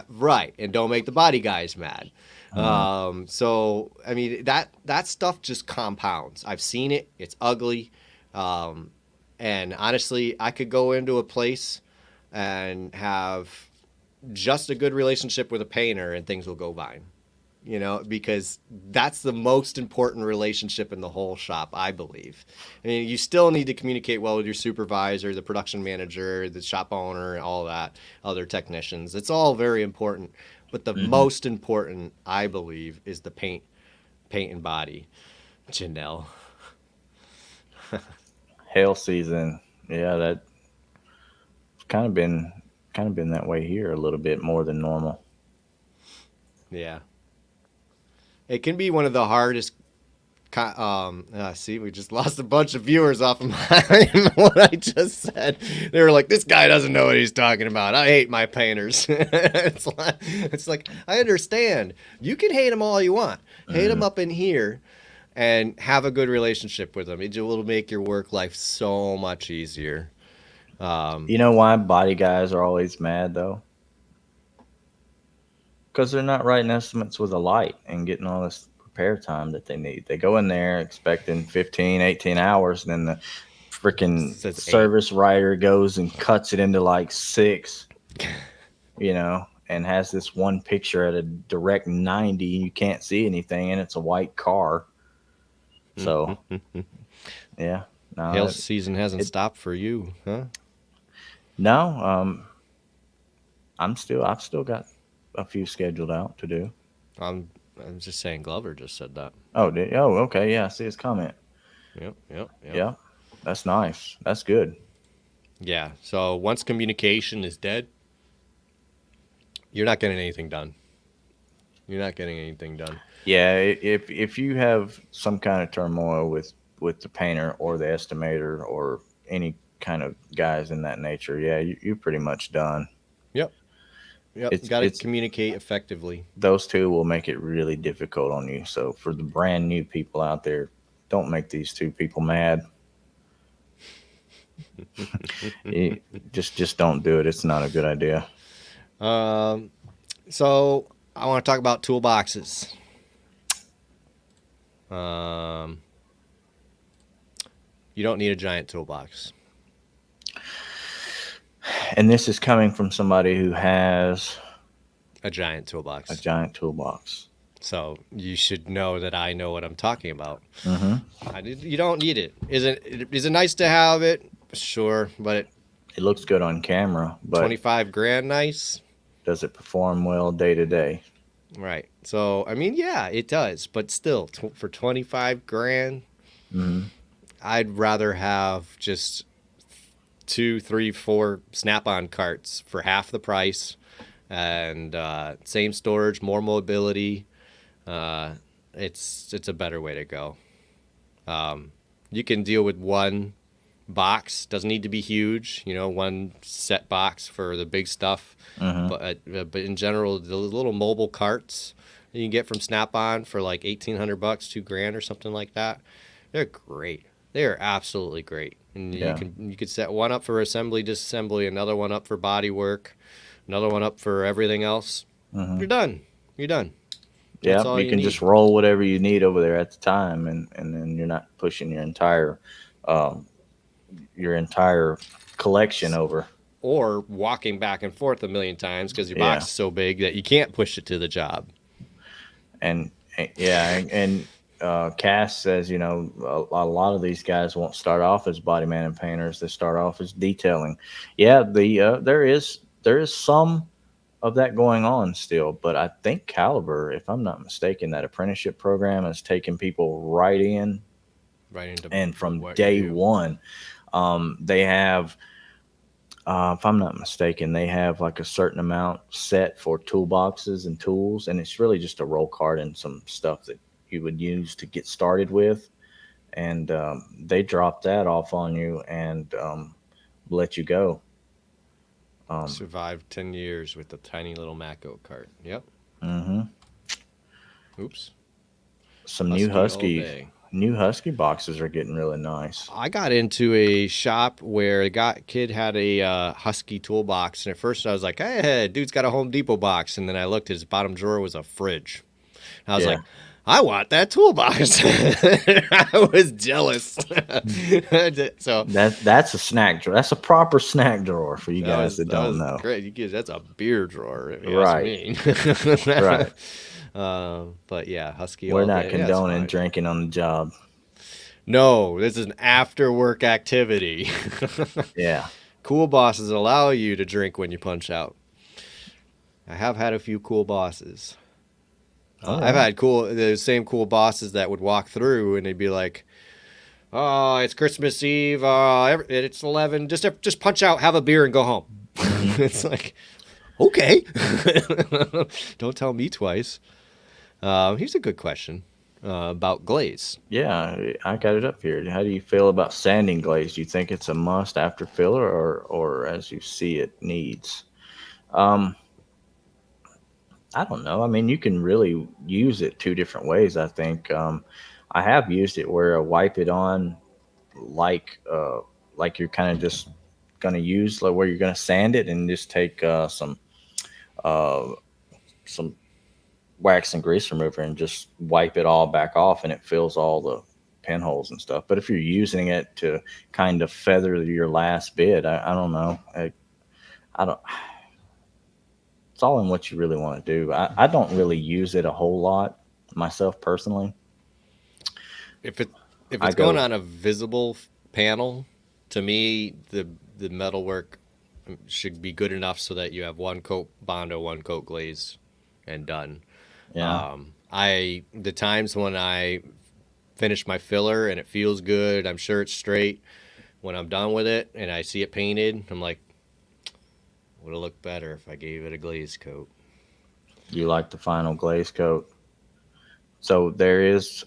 A: right, and don't make the body guys mad.
B: Hmm.
A: So I mean that stuff just compounds. I've seen it. It's ugly. Um, and honestly, I could go into a place and have just a good relationship with a painter, and things will go fine. Because that's the most important relationship in the whole shop, I believe. I mean, you still need to communicate well with your supervisor, the production manager, the shop owner, all that, other technicians. It's all very important. But the
B: Hmm.
A: most important, I believe, is the paint paint and body. Janelle.
B: Hail season. Yeah, that kind of been kind of been that way here a little bit more than normal.
A: Yeah. It can be one of the hardest. See, we just lost a bunch of viewers off of what I just said. They were like, "This guy doesn't know what he's talking about. I hate my painters." It's like I understand. You can hate them all you want. Hate them up in here, and have a good relationship with them. It will make your work life so much easier.
B: You know why body guys are always mad though? Because they're not writing estimates with a light and getting all this repair time that they need. They go in there expecting 15, 18 hours, and then the freaking
A: Says 8.
B: service writer goes and cuts it into like 6, and has this one picture at a direct 90. You can't see anything, and it's a white car. So, yeah. No,
A: Hail season hasn't stopped for you, huh?
B: no. I've still got a few scheduled out to do.
A: I'm just saying. Glover just said that.
B: Oh, okay. Yeah, I see his comment.
A: Yep.
B: Yeah, that's nice. That's good.
A: Yeah. So once communication is dead, you're not getting anything done. You're not getting anything done.
B: Yeah, if you have some kind of turmoil with the painter or the estimator or any kind of guys in that nature, yeah, you're pretty much done.
A: Yep. You got to communicate effectively.
B: Those two will make it really difficult on you. So for the brand new people out there, don't make these two people mad. Just don't do it. It's not a good idea.
A: So I want to talk about toolboxes. You don't need a giant toolbox.
B: And this is coming from somebody who has
A: a giant toolbox.
B: So
A: you should know that I know what I'm talking about.
B: Mm-hmm.
A: You don't need it. Is it nice to have it? Sure, but
B: it looks good on camera. But
A: $25,000 nice?
B: Does it perform well day to day?
A: Right. So I mean, yeah, it does. But still, for $25,000, I'd rather have just 2, 3, 4 Snap-on carts for half the price, and same storage, more mobility. It's a better way to go. You can deal with one box. Doesn't need to be huge. One set box for the big stuff. But in general, the little mobile carts that you can get from Snap-on for like $1,800, $2,000 or something like that, they're great. They are absolutely great. And you could set one up for assembly, disassembly, another one up for body work, another one up for everything else. You're done.
B: Yeah, you can just roll whatever you need over there at the time, and then you're not pushing your entire collection over.
A: Or walking back and forth a million times because your box is so big that you can't push it to the job.
B: And Cass says, a lot of these guys won't start off as body man and painters. They start off as detailing. Yeah, there is some of that going on still, but I think Caliber, if I'm not mistaken, that apprenticeship program has taken people right into and from day one. They have, if I'm not mistaken, they have like a certain amount set for toolboxes and tools, and it's really just a roll cart and some stuff that you would use to get started with, and they drop that off on you and let you go.
A: Survived 10 years with a tiny little Matco cart. Yep. Oops.
B: Some new Husky boxes are getting really nice.
A: I got into a shop where a kid had a Husky toolbox, and at first I was like, hey, dude's got a Home Depot box, and then I looked, his bottom drawer was a fridge. I was like, I want that toolbox. I was jealous. So
B: that's a snack drawer. That's a proper snack drawer for you guys that don't know.
A: Great, that's a beer drawer. If you ask me.
B: Right.
A: But yeah, Husky.
B: We're not condoning drinking on the job.
A: No, this is an after-work activity.
B: Yeah.
A: Cool bosses allow you to drink when you punch out. I have had a few cool bosses.
B: Oh,
A: I've
B: wow.
A: had the same cool bosses that would walk through and they'd be like, "Oh, it's Christmas Eve. It's 11. Just punch out, have a beer, and go home."
B: Hmm.
A: It's like, okay, don't tell me twice. Here's a good question about glaze.
B: Yeah, I got it up here. How do you feel about sanding glaze? Do you think it's a must after filler, or as you see it needs? Um, I don't know. I mean, you can really use it two different ways. I think I have used it where I wipe it on like like you're kind of just gonna use like where you're gonna sand it and just take uh, some wax and grease remover and just wipe it all back off, and it fills all the pinholes and stuff. But if you're using it to kind of feather your last bit, I don't know. I don't. It's all in what you really want to do. I don't really use it a whole lot myself personally.
A: If it if
B: I
A: it's going
B: go,
A: on a visible panel, to me the metalwork should be good enough so that you have one coat Bondo, one coat glaze, and done.
B: yeah,
A: I the times when I finish my filler and it feels good, I'm sure it's straight. When I'm done with it and I see it painted, I'm like, would have looked better if I gave it a glaze coat.
B: you like the final glaze coat. So there is,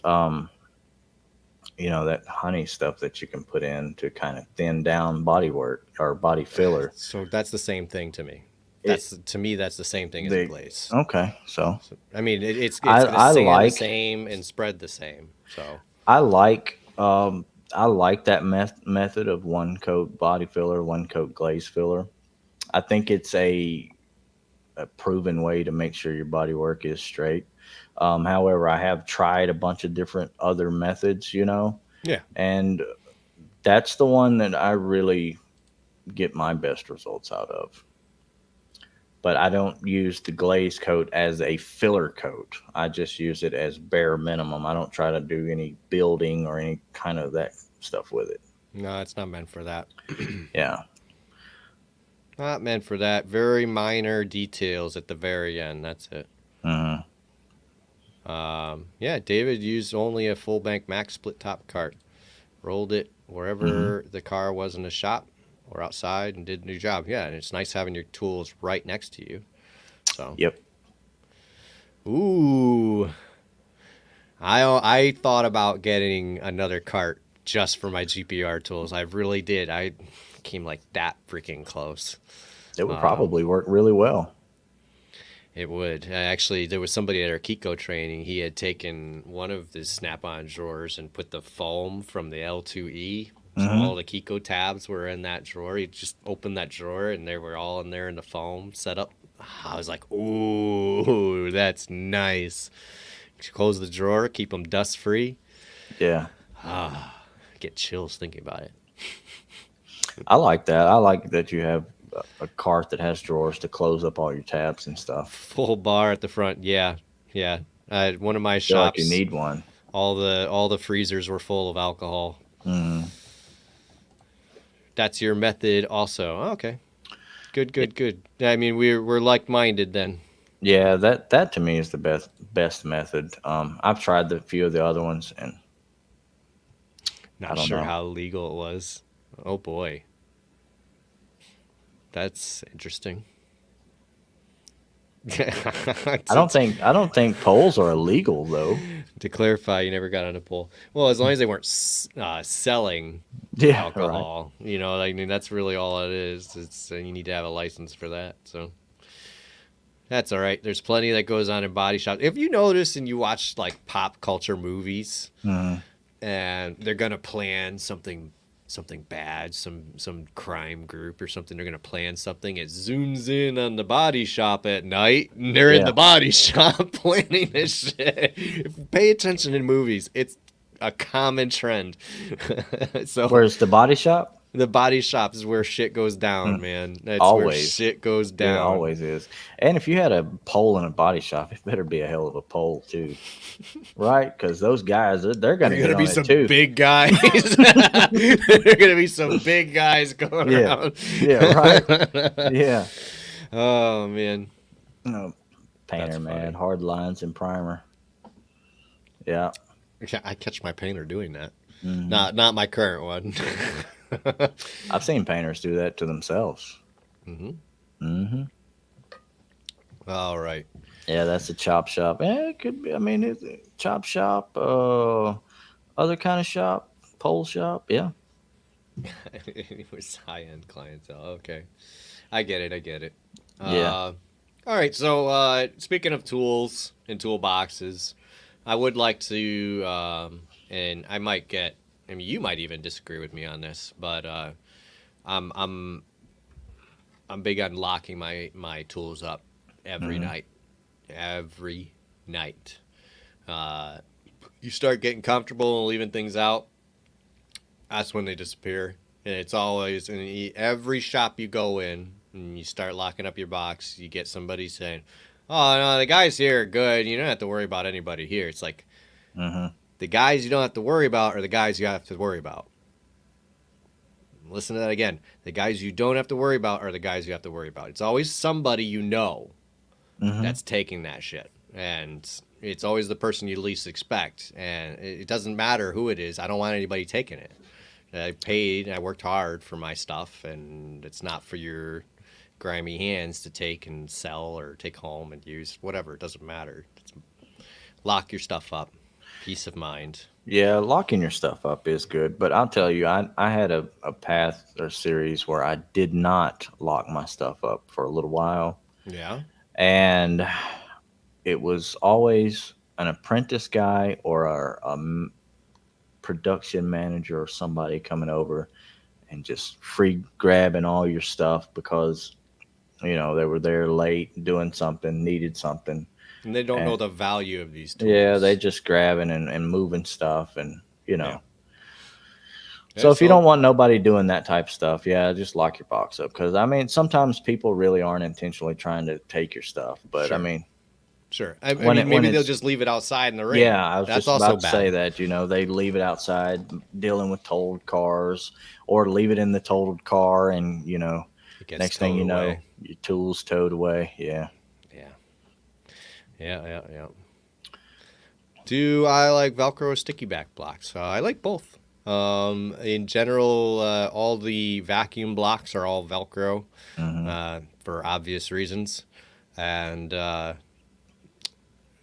B: that honey stuff that you can put in to kind of thin down body work or body filler.
A: So that's the same thing to me.
B: It
A: That's to me that's the same thing as a
B: the
A: glaze.
B: Okay, so
A: So, I mean, it's
B: I
A: gonna
B: I
A: sand the
B: like
A: same and spread the same. So
B: I like I like that method of one coat body filler, one coat glaze filler. I think it's a proven way to make sure your body work is straight. However, I have tried a bunch of different other methods,
A: yeah,
B: and that's the one that I really get my best results out of. But I don't use the glaze coat as a filler coat. I just use it as bare minimum. I don't try to do any building or any kind of that stuff with it.
A: no, it's not meant for that.
B: Yeah.
A: Not meant for that. Very minor details at the very end. That's it.
B: Hmm.
A: Yeah, David used only a full bank max split top cart. Rolled it
B: Hmm.
A: wherever the car was in the shop or outside and did a new job. Yeah, and it's nice having your tools right next to you. So,
B: Yep.
A: ooh, I thought about getting another cart just for my GPR tools. I really did. I came like that freaking close.
B: It would
A: Um,
B: probably work really well.
A: It would. Actually, there was somebody at our Kiko training. He had taken one of the snap-on drawers and put the foam from the L2E. So
B: Hmm.
A: all the Kiko tabs were in that drawer. He just opened that drawer and they were all in there in the foam set up. I was like, ooh, that's nice. Close the drawer, keep them dust free.
B: Yeah.
A: Get chills thinking about it.
B: I like that. I like that you have a cart that has drawers to close up all your tabs and stuff.
A: Full bar at the front. Yeah, yeah. One of my
B: I feel like you
A: shops,
B: need one.
A: all the freezers were full of alcohol.
B: Hmm.
A: That's your method also. Oh, okay. Good, good, good. I mean, we're like-minded then.
B: Yeah, that to me is the best method. I've tried the few of the other ones, and I
A: Not
B: don't
A: sure
B: know.
A: how legal it was. Oh boy. That's interesting.
B: I don't think polls are illegal though.
A: To clarify, you never got on a poll. Well, as long as they weren't selling
B: Yeah, right.
A: alcohol, I mean, that's really all it is. It's you need to have a license for that. So that's all right. There's plenty that goes on in body shops. If you notice and you watch like pop culture movies,
B: Hmm.
A: and they're gonna plan something bad, some crime group or something. They're gonna plan something. It zooms in on the body shop at night, and they're in
B: Yeah.
A: the body shop planning this shit. If you pay attention in movies, it's a common trend. So
B: Where's the body shop?
A: the body shop is where shit goes down,
B: Mm,
A: man. That's where
B: always.
A: shit goes
B: It
A: down.
B: always is. And if you had a pole in a body shop, it better be a hell of a pole too, right? Because those guys, they're
A: There
B: going
A: are
B: to get
A: gonna be
B: on it
A: some
B: too.
A: big guys. There are gonna be some big guys going
B: Yeah.
A: around.
B: Yeah. Right. Yeah.
A: Oh man.
B: No.
A: That's
B: Painter, man.
A: funny.
B: Hard lines and primer. Yeah.
A: Yeah, I catch my painter doing that.
B: Hmm.
A: Not my current one.
B: I've seen painters do that to themselves.
A: Hmm.
B: Hmm.
A: All right.
B: Yeah, that's a chop shop. It could be. I mean, it's a chop shop. Other kind of shop, pole shop. Yeah.
A: It was high end clientele. Okay, I get it. I get it.
B: Yeah.
A: All right. So speaking of tools and toolboxes, I would like to, and I might get. I mean, you might even disagree with me on this, but I'm I'm I'm big on locking my tools up every
B: Hmm.
A: night. Every night. Uh, you start getting comfortable and leaving things out, that's when they disappear. And it's always in every shop you go in and you start locking up your box, you get somebody saying, "Oh no, the guys here are good. You don't have to worry about anybody here." It's like
B: Hmm.
A: the guys you don't have to worry about are the guys you have to worry about. Listen to that again. The guys you don't have to worry about are the guys you have to worry about. It's always somebody you know
B: Hmm.
A: that's taking that shit. And it's always the person you least expect. And it doesn't matter who it is. I don't want anybody taking it. I paid, I worked hard for my stuff, and it's not for your grimy hands to take and sell or take home and use. Whatever, it doesn't matter. It's, lock your stuff up. Peace of mind.
B: Yeah, locking your stuff up is good, but I'll tell you, I had a path or series where I did not lock my stuff up for a little while,
A: Yeah.
B: and it was always an apprentice guy or a production manager or somebody coming over and just free grabbing all your stuff because they were there late doing something, needed something,
A: And they don't
B: and
A: know the value of these
B: yeah, they
A: tools.
B: just grabbing and moving stuff and you
A: Yeah.
B: know.
A: Yeah,
B: So if you
A: so
B: don't want nobody doing that type of stuff, yeah, just lock your box up. Because I mean, sometimes people really aren't intentionally trying to take your stuff, but I
A: sure.
B: mean,
A: Sure. I
B: when
A: mean,
B: it when
A: maybe they'll
B: it's
A: just leave it outside in the
B: yeah,
A: rain.
B: I was
A: That's
B: just
A: also
B: about to say
A: bad.
B: that they leave it outside dealing with totaled cars, or leave it in the totaled car, and
A: It gets
B: next thing
A: towed
B: you
A: away.
B: know, your tools towed away. Yeah.
A: Yeah. Yeah, yeah, yeah. Do I like Velcro or sticky back blocks? I like both. In general, all the vacuum blocks are all Velcro
B: Hmm.
A: for obvious reasons, and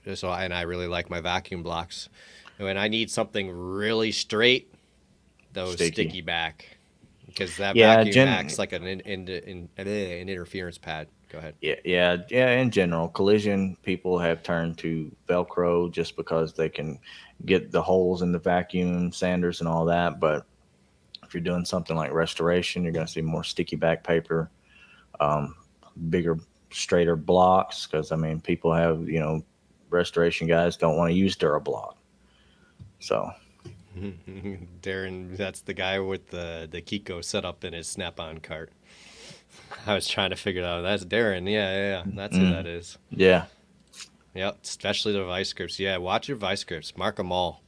A: and I really like my vacuum blocks. When I need something really straight, those
B: Sticky.
A: sticky back, because that
B: Yeah,
A: vacuum acts like an interference pad. Go ahead.
B: yeah. In general, collision people have turned to Velcro just because they can get the holes in the vacuum sanders and all that. But if you're doing something like restoration, you're going to see more sticky back paper, um, bigger, straighter blocks. Because I mean, people have restoration guys don't want to use Durablock. So
A: Darren, that's the guy with the Kiko set up in his Snap-on cart. I was trying to figure it out. That's Darren. Yeah, yeah, yeah. That's who that
B: mm,
A: is.
B: yeah,
A: Yep, especially the vice grips. Yeah, watch your vice grips. Mark them all.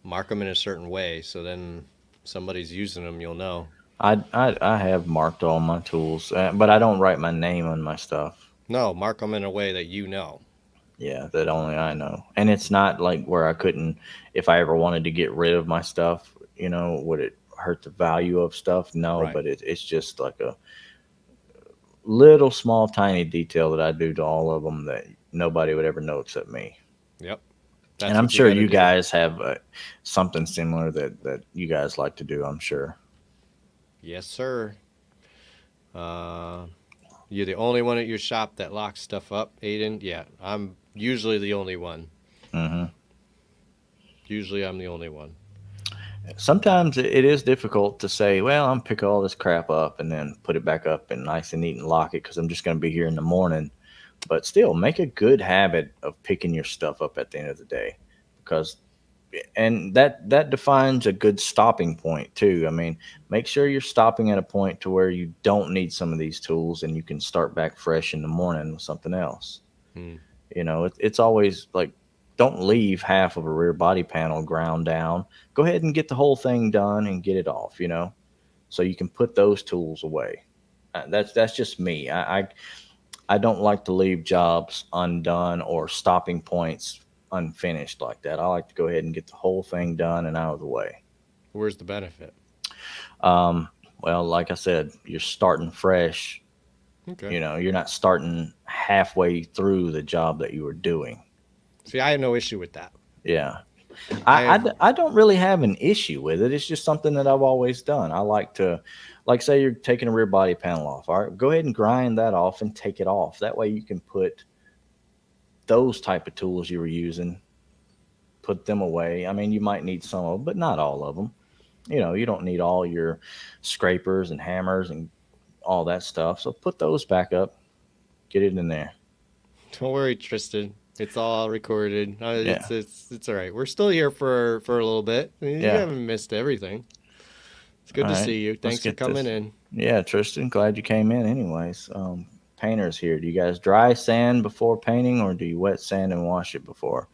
A: Mark them in a certain way, so then somebody's using them, you'll know.
B: I have marked all my tools, but I don't write my name on my stuff.
A: No, mark them in a way that you know.
B: Yeah, that only I know. And it's not like where I couldn't, if I ever wanted to get rid of my stuff, would it hurt the value of stuff? No,
A: Right.
B: but it's just like a little small tiny detail that I do to all of them that nobody would ever know except me.
A: Yep.
B: And
A: That's
B: I'm
A: what you
B: sure
A: got to
B: you
A: do.
B: guys have something similar that you guys like to do. I'm sure.
A: Yes, sir. Uh, you're the only one at your shop that locks stuff up, Aiden. Yeah, I'm usually the only one.
B: Hmm.
A: Usually, I'm the only one.
B: Sometimes it is difficult to say, well, I'm pick all this crap up and then put it back up and nice and neat and lock it because I'm just going to be here in the morning. But still, make a good habit of picking your stuff up at the end of the day, because and that defines a good stopping point too. I mean, make sure you're stopping at a point to where you don't need some of these tools and you can start back fresh in the morning with something else.
A: Hmm.
B: It's always like, don't leave half of a rear body panel ground down. Go ahead and get the whole thing done and get it off. So you can put those tools away. That's just me. I I don't like to leave jobs undone or stopping points unfinished like that. I like to go ahead and get the whole thing done and out of the way.
A: Where's the benefit?
B: Um, well, like I said, you're starting fresh.
A: Okay.
B: You know, you're not starting halfway through the job that you were doing.
A: See, I have no issue with that.
B: Yeah.
A: I have
B: I don't really have an issue with it. It's just something that I've always done. I like to, like, say you're taking a rear body panel off. All right, go ahead and grind that off and take it off. That way you can put those type of tools you were using, put them away. I mean, you might need some of them, but not all of them. You know, you don't need all your scrapers and hammers and all that stuff. So put those back up, get it in there.
A: Don't worry, Tristan. It's all recorded.
B: Yeah.
A: It's all right. We're still here for a little bit. You
B: Yeah.
A: haven't missed everything. It's good
B: All
A: to
B: right.
A: see you.
B: Let's
A: Thanks for
B: get
A: coming
B: this.
A: in.
B: Yeah, Tristan, glad you came in anyways. Painters here. Do you guys dry sand before painting or do you wet sand and wash it before?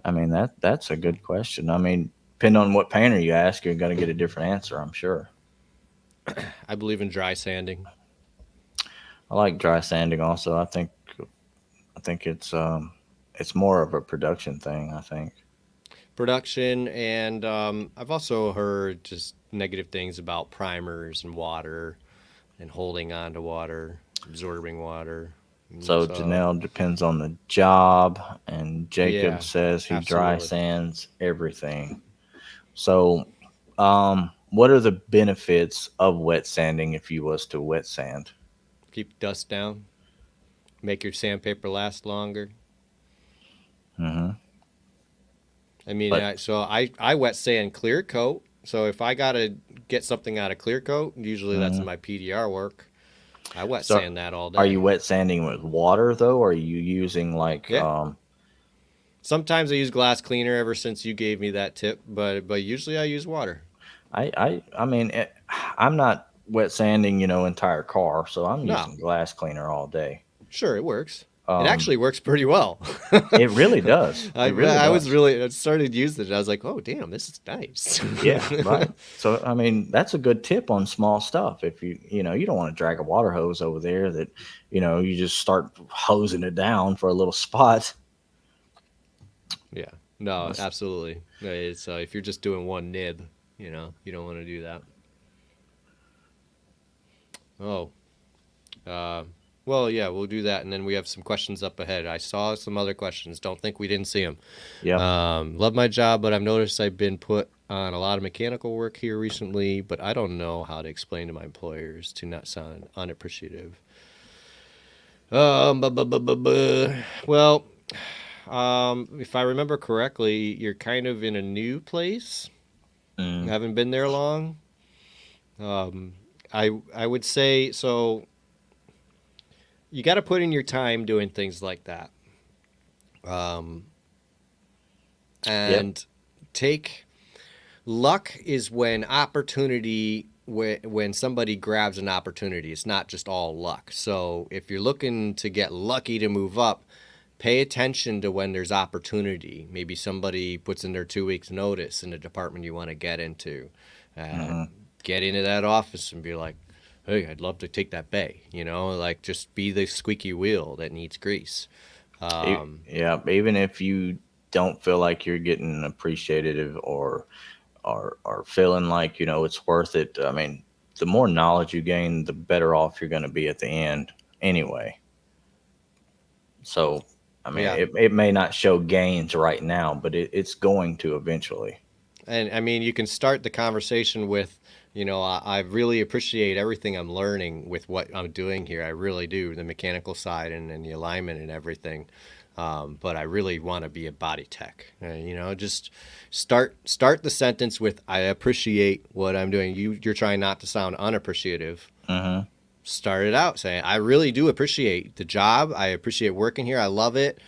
B: I mean, that's a good question. I mean, depending on what painter you ask, you're going to get a different answer, I'm sure.
A: I believe in dry sanding.
B: I like dry sanding also. I think it's more of a production thing, I think.
A: Production, and I've also heard just negative things about primers and water and holding on to water, absorbing water.
B: So
A: So,
B: Janelle depends on the job, and Jacob
A: yeah,
B: says he dry
A: absolutely.
B: sands everything. So, what are the benefits of wet sanding if you was to wet sand?
A: Keep dust down, make your sandpaper last longer.
B: Hmm.
A: I mean,
B: But
A: I wet sand clear coat. So if I gotta get something out of clear coat, usually that's in
B: mhm.
A: my PDR work. I wet
B: So,
A: sand that all
B: are you
A: day.
B: wet sanding with water though, or are you using like
A: Yeah. Sometimes I use glass cleaner ever since you gave me that tip, but usually I use water.
B: I mean, I'm not wet sanding, entire car, so I'm
A: No,
B: using glass cleaner all day.
A: sure it works. It
B: Um,
A: actually works pretty well.
B: it really does. It really does.
A: I started using it. I was like, oh damn, this is nice.
B: Yeah, right. So I mean, that's a good tip on small stuff. If you don't want to drag a water hose over there that, you just start hosing it down for a little spot.
A: Yeah. No,
B: That's-
A: absolutely. It's if you're just doing one nib, you don't want to do that. Oh, uh, well, yeah, we'll do that, and then we have some questions up ahead. I saw some other questions. Don't think we didn't see them.
B: Yep.
A: Love my job, but I've noticed I've been put on a lot of mechanical work here recently, but I don't know how to explain to my employers to not sound unappreciative. Well, if I remember correctly, you're kind of in a new place. You
B: Mm,
A: haven't been there long. Um, I would say so. You got to put in your time doing things like that, um,
B: yep.
A: and take luck is when opportunity when somebody grabs an opportunity. It's not just all luck. So if you're looking to get lucky to move up, pay attention to when there's opportunity. Maybe somebody puts in their 2 weeks notice in a department you want to get into. Uh,
B: Hmm.
A: get into that office and be like, hey, I'd love to take that bay. Like just be the squeaky wheel that needs grease.
B: Yeah. Even if you don't feel like you're getting appreciated or feeling like it's worth it. I mean, the more knowledge you gain, the better off you're going to be at the end anyway. So, I mean,
A: Yeah.
B: it may not show gains right now, but it's going to eventually.
A: And I mean, you can start the conversation with, I really appreciate everything I'm learning with what I'm doing here. I really do, the mechanical side and the alignment and everything. But I really want to be a body tech. Just start the sentence with, I appreciate what I'm doing. You're trying not to sound unappreciative.
B: Hmm.
A: Start it out saying, I really do appreciate the job. I appreciate working here. I love it.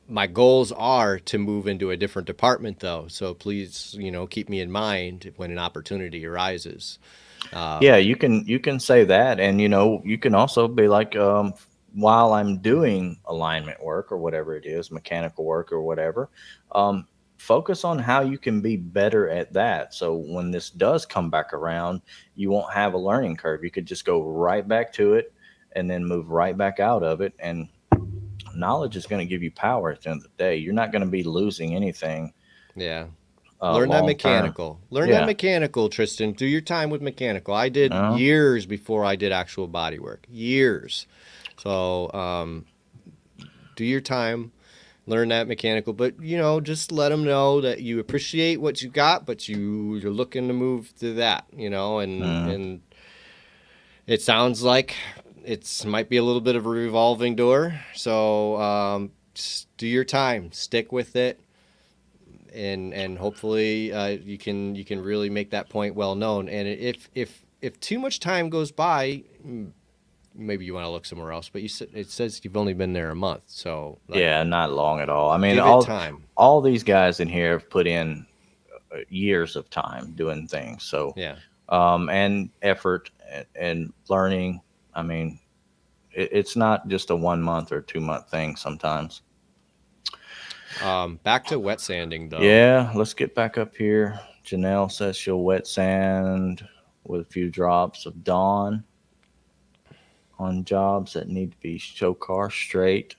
A: My goals are to move into a different department though, so please keep me in mind when an opportunity arises.
B: Yeah,
A: um,
B: you can say that, and you can also be like, while I'm doing alignment work or whatever it is, mechanical work or whatever, um, focus on how you can be better at that. So when this does come back around, you won't have a learning curve. You could just go right back to it and then move right back out of it. And knowledge is going to give you power at the end of the day. You're not going to be losing anything
A: Yeah. Learn that
B: long term.
A: mechanical. Learn that
B: Yeah.
A: mechanical, Tristan. Do your time with mechanical. I did
B: Uh,
A: years before I did actual body work. Years. So, do your time. Learn that mechanical, but just let them know that you appreciate what you got, but you're looking to move to that,
B: mm,
A: and it sounds like it's might be a little bit of a revolving door. So just do your time, stick with it, and hopefully you can really make that point well known. And if too much time goes by, maybe you want to look somewhere else. But it says you've only been there a month, so like
B: yeah, not long at all. I mean,
A: give it time.
B: all these guys in here have put in years of time doing things. So,
A: Yeah.
B: and effort and learning. I mean, it's not just a 1 month or 2 month thing sometimes.
A: Back to wet sanding though.
B: Yeah, let's get back up here. Janelle says she'll wet sand with a few drops of Dawn on jobs that need to be show car straight.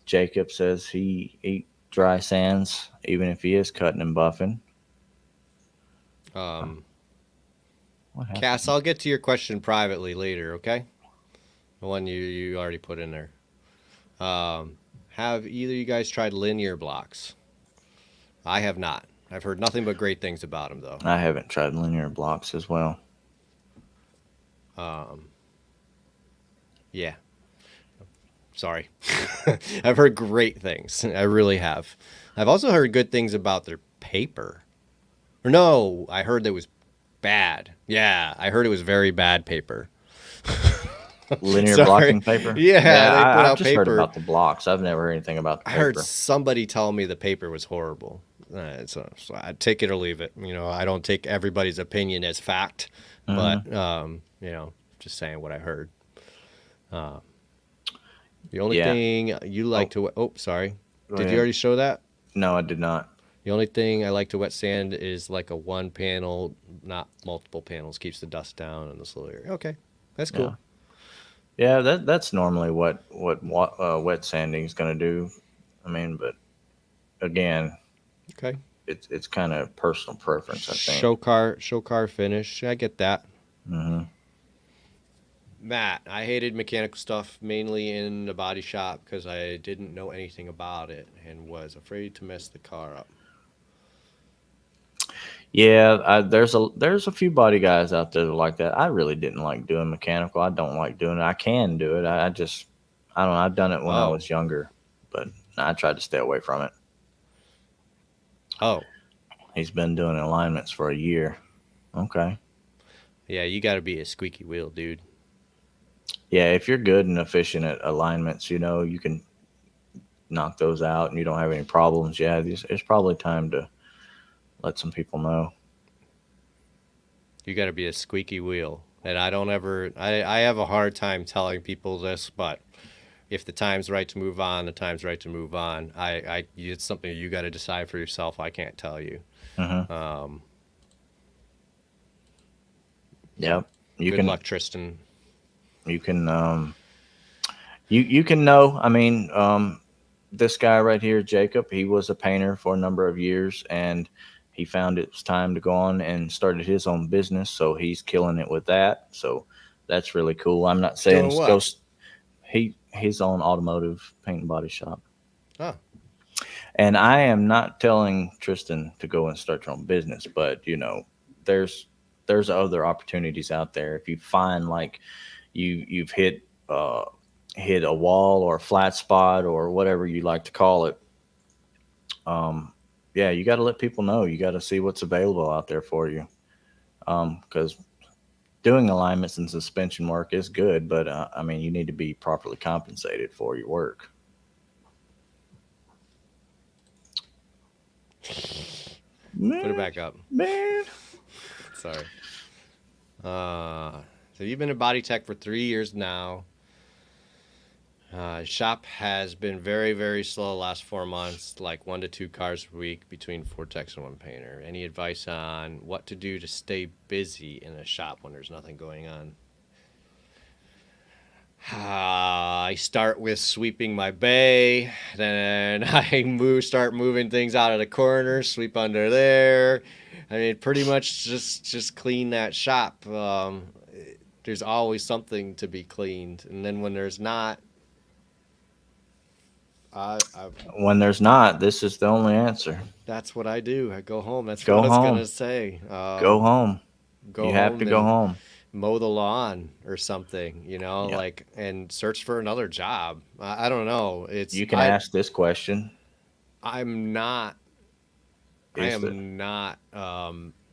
B: Jacob says he eat dry sands even if he is cutting and buffing.
A: Um,
B: What
A: Cass,
B: happened?
A: I'll get to your question privately later. Okay, the one you already put in there. Have either you guys tried linear blocks? I have not. I've heard nothing but great things about them though.
B: I haven't tried linear blocks as well.
A: Um, yeah. Sorry. I've heard great things. I really have. I've also heard good things about their paper. Or no, I heard that was bad. Yeah, I heard it was very bad paper.
B: Linear
A: Sorry.
B: blocking paper?
A: Yeah,
B: Yeah,
A: they put
B: I've
A: out
B: just heard
A: paper.
B: about the blocks. I've never heard anything about the
A: I heard
B: paper.
A: somebody tell me the paper was horrible. So I take it or leave it. I don't take everybody's opinion as fact,
B: Hmm.
A: but just saying what I heard. The only
B: Yeah.
A: thing you like
B: Oh,
A: to oh, sorry.
B: go
A: Did you
B: ahead.
A: already show that?
B: No, I did not.
A: The only thing I like to wet sand is like a one panel, not multiple panels, keeps the dust down in this little area. Okay, that's
B: Yeah.
A: cool.
B: Yeah, that's normally what wet sanding is going to do. I mean, but again,
A: Okay.
B: it's kind of personal preference, I think.
A: Show car finish. I get that.
B: Hmm.
A: Matt, I hated mechanical stuff mainly in the body shop because I didn't know anything about it and was afraid to mess the car up.
B: Yeah, there's a few body guys out there that are like that. I really didn't like doing mechanical. I don't like doing it. I can do it. I just I don't know. I've done it when I
A: Oh,
B: was younger, but I tried to stay away from it.
A: oh,
B: He's been doing alignments for a year. Okay.
A: yeah, you got to be a squeaky wheel, dude.
B: Yeah, if you're good and efficient at alignments, you can knock those out and you don't have any problems. Yeah, it's probably time to let some people know.
A: You got to be a squeaky wheel. And I don't ever, I have a hard time telling people this, but if the time's right to move on, the time's right to move on. It's something you got to decide for yourself. I can't tell you.
B: Hmm.
A: Um, yeah.
B: Yep. You
A: Good
B: can
A: luck, Tristan.
B: you can you can know. I mean, this guy right here, Jacob, he was a painter for a number of years, and he found it was time to go on and started his own business. So he's killing it with that. So that's really cool. I'm not saying
A: Doing what?
B: he his own automotive paint and body shop.
A: Oh,
B: And I am not telling Tristan to go and start your own business, but there's there's other opportunities out there. If you find like you've hit a wall or a flat spot or whatever you like to call it, um, yeah, you got to let people know. You got to see what's available out there for you. Because doing alignments and suspension work is good, but I mean, you need to be properly compensated for your work.
A: put it
B: Man,
A: back up.
B: man.
A: Sorry. So you've been a body tech for 3 years now. Shop has been very, very slow the last 4 months, like 1 to 2 cars per week between 4 techs and one painter. Any advice on what to do to stay busy in a shop when there's nothing going on? I start with sweeping my bay, then start moving things out of the corner, sweep under there. I mean, pretty much just clean that shop. There's always something to be cleaned, and then when there's not, I
B: When there's not, this is the only answer.
A: that's what I do. I go home. That's what
B: Go
A: I was gonna
B: home.
A: say.
B: Go home.
A: Go
B: You have to
A: home
B: go
A: and
B: home.
A: mow the lawn or something,
B: Yeah.
A: like, and search for another job. I don't know.
B: You can ask this question.
A: I'm not, I
B: Is that
A: am not,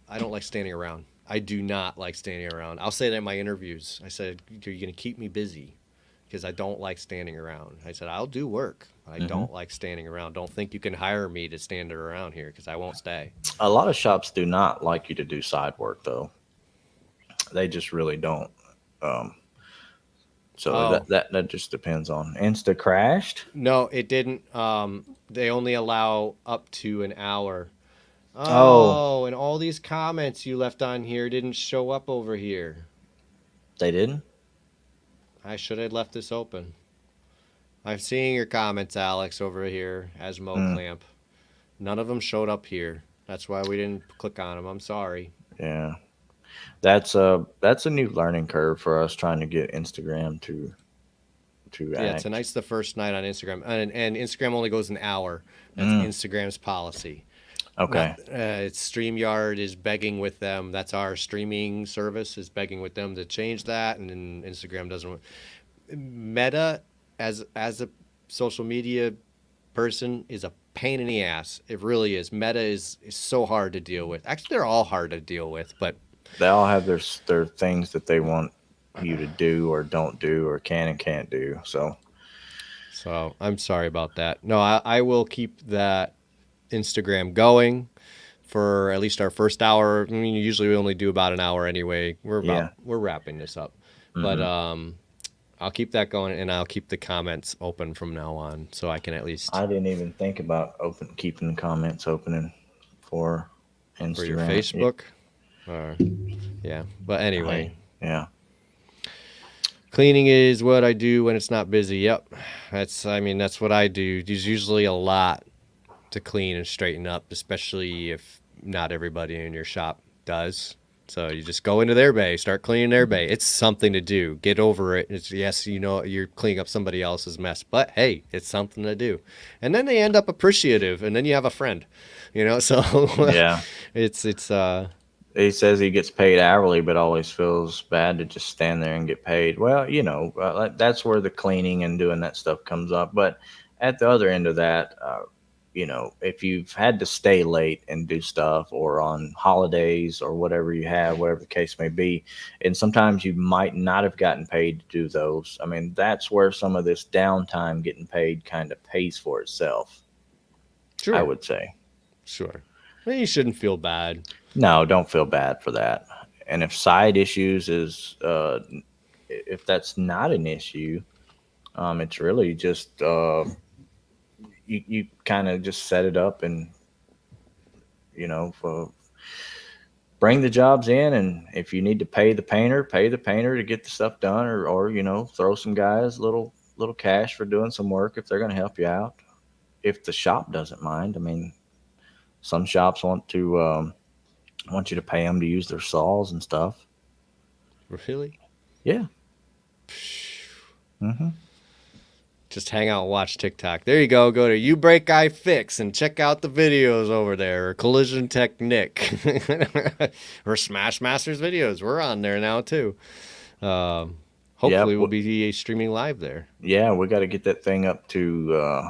A: I don't like standing around. I do not like standing around. I'll say that in my interviews. I said, "Are you going to keep me busy?" Because I don't like standing around. I said, I'll do work, but I
B: hmm
A: don't like standing around. Don't think you can hire me to stand around here because I won't stay.
B: a lot of shops do not like you to do side work though. They just really don't. Um, so
A: Oh,
B: that just depends on Insta crashed.
A: no, it didn't. They only allow up to an hour.
B: Oh,
A: Oh, and all these comments you left on here didn't show up over here.
B: they didn't.
A: I should have left this open. I'm seeing your comments, Alex, over here as Mo
B: Mm,
A: Clamp. None of them showed up here. That's why we didn't click on them. I'm sorry.
B: yeah, that's a new learning curve for us trying to get Instagram to
A: Yeah,
B: act.
A: tonight's the first night on Instagram, and Instagram only goes an hour. That's
B: Mm,
A: Instagram's policy. Not
B: okay.
A: it's StreamYard is begging with them. That's our streaming service is begging with them to change that, and then Instagram doesn't. Meta, as a social media person, is a pain in the ass. It really is. Meta is so hard to deal with. Actually, they're all hard to deal with, but
B: They all have their things that they want you to do or don't do or can and can't do. So
A: so I'm sorry about that. No, I will keep that Instagram going for at least our first hour. I mean, usually we only do about an hour anyway.
B: yeah.
A: We're wrapping this up, but
B: hmm
A: I'll keep that going, and I'll keep the comments open from now on, so I can at least
B: I didn't even think about keeping the comments opening for
A: for your
B: Instagram. Yeah,
A: Facebook. Or yeah, but anyway,
B: hey, yeah,
A: cleaning is what I do when it's not busy. Yep, I mean that's what I do. There's usually a lot to clean and straighten up, especially if not everybody in your shop does. So you just go into their bay, start cleaning their bay. It's something to do. Get over it. It's, yes, you're cleaning up somebody else's mess, but hey, it's something to do. And then they end up appreciative, and then you have a friend. So
B: yeah.
A: it's
B: He says he gets paid hourly, but always feels bad to just stand there and get paid. Well, that's where the cleaning and doing that stuff comes up. But at the other end of that, if you've had to stay late and do stuff or on holidays or whatever you have, whatever the case may be, and sometimes you might not have gotten paid to do those. I mean, that's where some of this downtime getting paid kind of pays for itself, I
A: sure,
B: would say.
A: sure. Well, you shouldn't feel bad.
B: No, don't feel bad for that. And if side issues is, if that's not an issue, it's really just you kind of just set it up and for bring the jobs in, and if you need to pay the painter to get the stuff done, or throw some guys little cash for doing some work if they're going to help you out. If the shop doesn't mind, I mean, some shops want you to pay them to use their saws and stuff.
A: Really?
B: Yeah. hmm
A: Just hang out and watch TikTok. There you go. Go to You Break I Fix and check out the videos over there. Or Collision Tech Nick. Or Smash Masters videos. We're on there now too. Um,
B: Yeah.
A: Hopefully we'll be streaming live there.
B: Yeah, we got to get that thing up to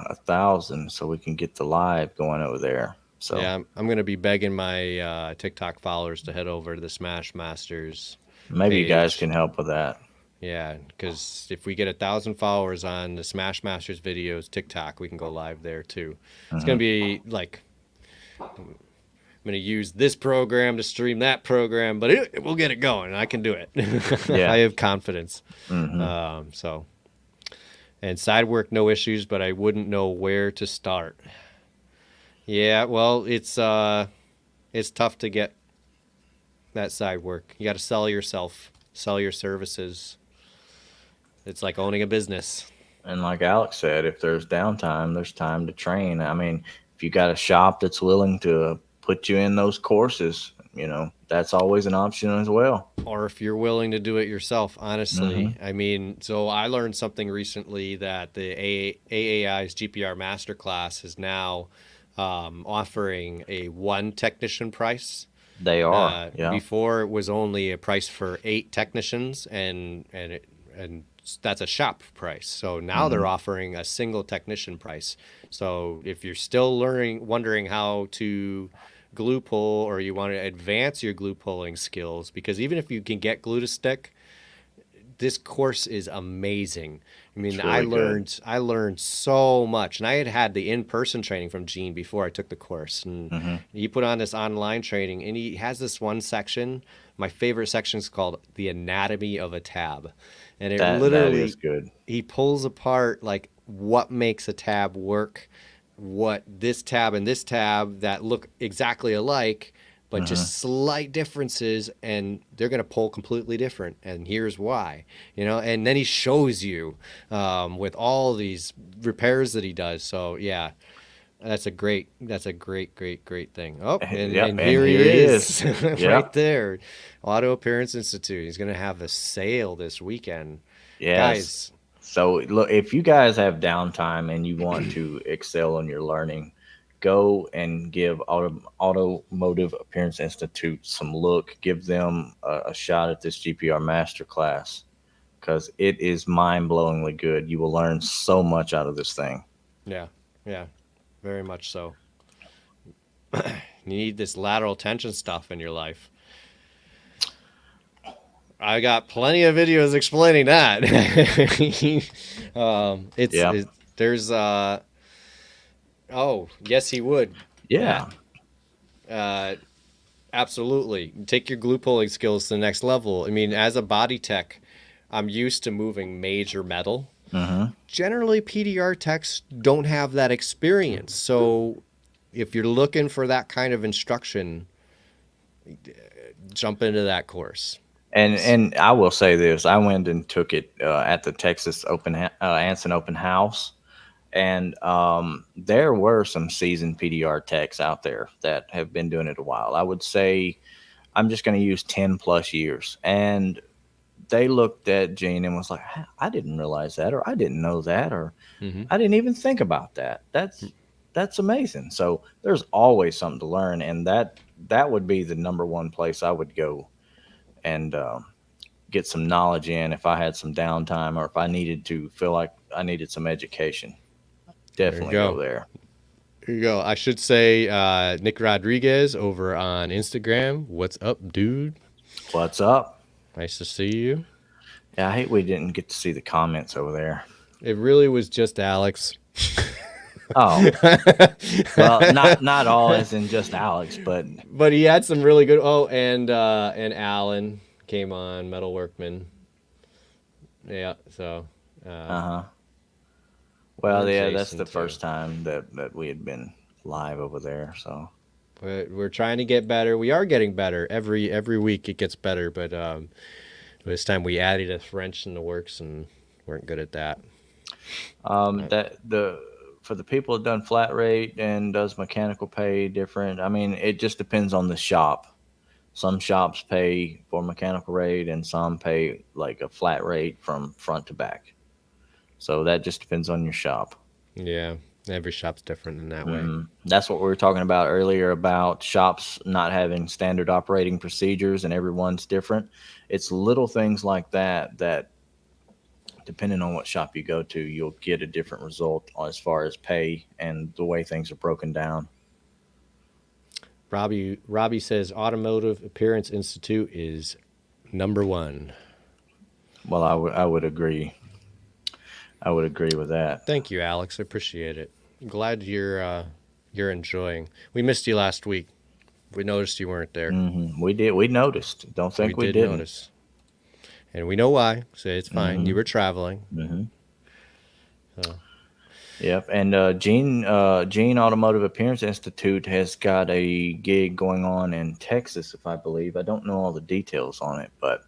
B: 1,000 so we can get the live going over there. So
A: Yeah, I'm gonna be begging my TikTok followers to head over to the Smash Masters
B: maybe you guys
A: page.
B: can help with that.
A: Yeah, because if we get 1,000 followers on the Smash Masters videos TikTok, we can go live there too. It's gonna
B: hmm
A: be like I'm gonna use this program to stream that program, but we'll get it going. I can do it. I
B: Yeah.
A: have confidence.
B: hmm
A: So and side work, no issues, but I wouldn't know where to start. Yeah, well, it's tough to get that side work. You got to sell yourself, sell your services. It's like owning a business.
B: And like Alex said, if there's downtime, there's time to train. I mean, if you got a shop that's willing to put you in those courses, that's always an option as well.
A: Or if you're willing to do it yourself,
B: Hmm.
A: honestly. I mean, so I learned something recently that the AAI's GPR Masterclass is now offering a one technician price.
B: They are, yeah.
A: Before it was only a price for 8 technicians, and that's a shop price. So now they're
B: Hmm.
A: offering a single technician price. So if you're still wondering how to glue pull, or you want to advance your glue pulling skills, because even if you can get glue to stick, this course is amazing. I mean,
B: It's
A: I
B: really good.
A: learned I learned so much, and I had the in-person training from Gene before I took the course, and
B: Hmm.
A: he put on this online training, and he has this one section. My favorite section is called the anatomy of a tab, and it
B: That is
A: literally
B: good.
A: he pulls apart like what makes a tab work, what this tab and this tab that look exactly alike, but
B: Hmm.
A: just slight differences, and they're going to pull completely different. And here's why, and then he shows you with all these repairs that he does. So, yeah, that's a great thing. Oh,
B: Yep,
A: and
B: and
A: here he
B: here he is.
A: is right
B: Yep.
A: there. Auto Appearance Institute. He's going to have a sale this weekend.
B: Yes.
A: Guys,
B: So look, if you guys have downtime and you want to excel in your learning, go and give Automotive Appearance Institute some look. Give them a shot at this GPR masterclass because it is mind blowingly good. You will learn so much out of this thing.
A: yeah, yeah, very much so. You need this lateral tension stuff in your life. I got plenty of videos explaining that. It's
B: Yeah.
A: there's oh yes he would.
B: Yeah.
A: Uh, Absolutely, take your glue pulling skills to the next level. I mean, as a body tech, I'm used to moving major metal.
B: Hmm.
A: Generally, PDR techs don't have that experience, so if you're looking for that kind of instruction, jump into that course.
B: And I will say this: I went and took it at the Texas Anson Open House, and there were some seasoned PDR techs out there that have been doing it a while. I would say I'm just going to use 10 plus years, and they looked at Gene and was like, "I didn't realize that, or I didn't know that, or
A: Mm-hmm.
B: I didn't even think about that. That's amazing." So there's always something to learn, and that would be the number one place I would go and get some knowledge in if I had some downtime or if I needed to feel like I needed some education.
A: There you
B: Definitely go
A: go.
B: there.
A: There you go. I should say Nick Rodriguez over on Instagram. What's up, dude?
B: What's up?
A: Nice to see you.
B: Yeah, I hate we didn't get to see the comments over there.
A: It really was just Alex.
B: Oh, well, not all as in just Alex, but
A: But he had some really good. Oh, and Alan came on, Metal Workman. Yeah, so uh,
B: uh-huh. Well,
A: and
B: yeah, that's
A: Jason
B: the
A: too.
B: first time that we had been live over there. So,
A: We're trying to get better. We are getting better every week. It gets better, but this time we added a French in the works and weren't good at that.
B: that the for the people that done flat rate and does mechanical pay different. I mean, it just depends on the shop. Some shops pay for mechanical rate and some pay like a flat rate from front to back. So that just depends on your shop.
A: Yeah, every shop's different in that way.
B: That's what we were talking about earlier about shops not having standard operating procedures and everyone's different. It's little things like that, depending on what shop you go to, you'll get a different result as far as pay and the way things are broken down.
A: Robbie says Automotive Appearance Institute is number one.
B: Well, I would agree. I would agree with that.
A: Thank you, Alex. I appreciate it. I'm glad you're enjoying. We missed you last week. We noticed you weren't there.
B: We did. We noticed. Don't
A: We
B: think we
A: did
B: didn't.
A: notice, and we know why. So it's fine. You were traveling. So
B: Yep. And Gene Automotive Appearance Institute has got a gig going on in Texas, if I believe. I don't know all the details on it, but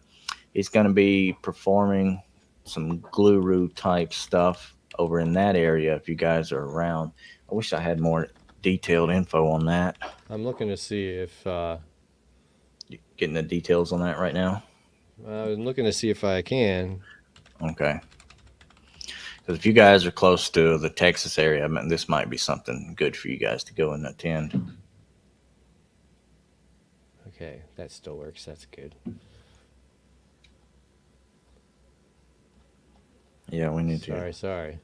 B: he's going to be performing. some Gluru type stuff over in that area if you guys are around. I wish I had more detailed info on that.
A: I'm looking to see if
B: You getting the details on that right now?
A: I'm looking to see if I can.
B: Okay. Because if you guys are close to the Texas area, I mean, this might be something good for you guys to go and attend.
A: Okay, that still works. That's good.
B: Yeah, we need to
A: Sorry.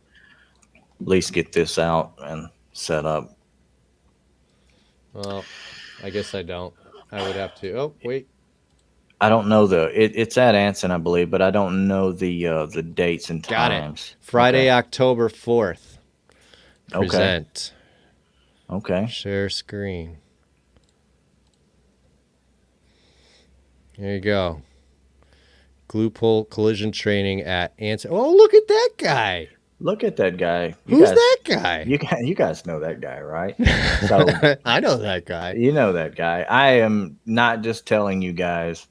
B: at least get this out and set up.
A: Well, I guess I don't. I would have to. Oh, wait.
B: I don't know it's at Anson, I believe, but I don't know the dates and
A: Got it.
B: times.
A: Friday,
B: Okay.
A: October 4th.
B: Okay.
A: Present.
B: Okay.
A: Share screen. There you go. Glue pull collision training at Anson. Oh, look at that guy.
B: Look at that guy.
A: Who's that guy?
B: You guys know that guy, right? So
A: I know that guy.
B: you know that guy. I am not just telling you guys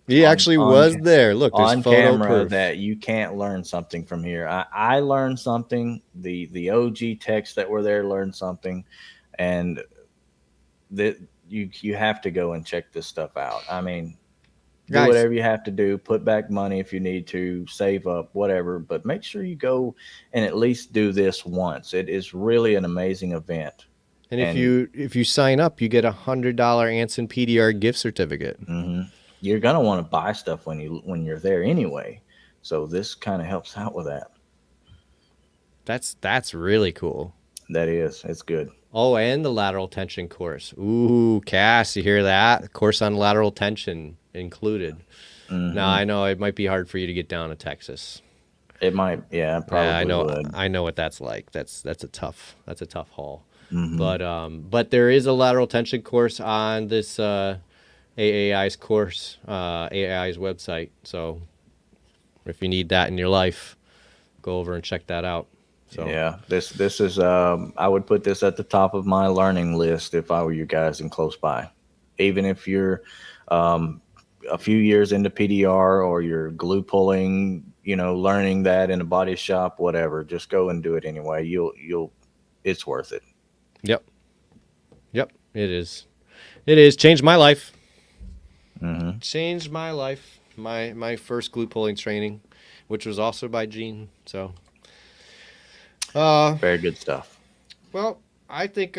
A: He actually was there. Look, there's
B: on
A: photo
B: camera
A: proof.
B: that you can't learn something from here. I learned something. The OG techs that were there learned something, and that you have to go and check this stuff out. I mean, do
A: Guys.
B: whatever you have to do. Put back money if you need to. Save up, whatever. But make sure you go and at least do this once. It is really an amazing event.
A: And if you sign up, you get $100 Anson PDR gift certificate.
B: Mm-hmm. You're gonna want to buy stuff when you're there anyway. So this kind of helps out with that.
A: That's really cool.
B: That is, it's good.
A: Oh, and the lateral tension course. Ooh, Cass, you hear that? Course on lateral tension included.
B: Mm-hmm.
A: Now I know it might be hard for you to get down to Texas.
B: It might, yeah, probably.
A: Yeah, I know.
B: Would.
A: I know what that's like. That's a tough haul.
B: Mm-hmm.
A: But there is a lateral tension course on this AAI's course, AAI's website. So if you need that in your life, go over and check that out. So
B: yeah, this is I would put this at the top of my learning list if I were you guys and close by. Even if you're a few years into PDR or you're glue pulling, learning that in a body shop, whatever, just go and do it anyway. It's worth it.
A: Yep, it is. It is. Changed my life.
B: Mm-hmm.
A: Changed my life. My first glue pulling training, which was also by Gene. So,
B: very good stuff.
A: Well, I think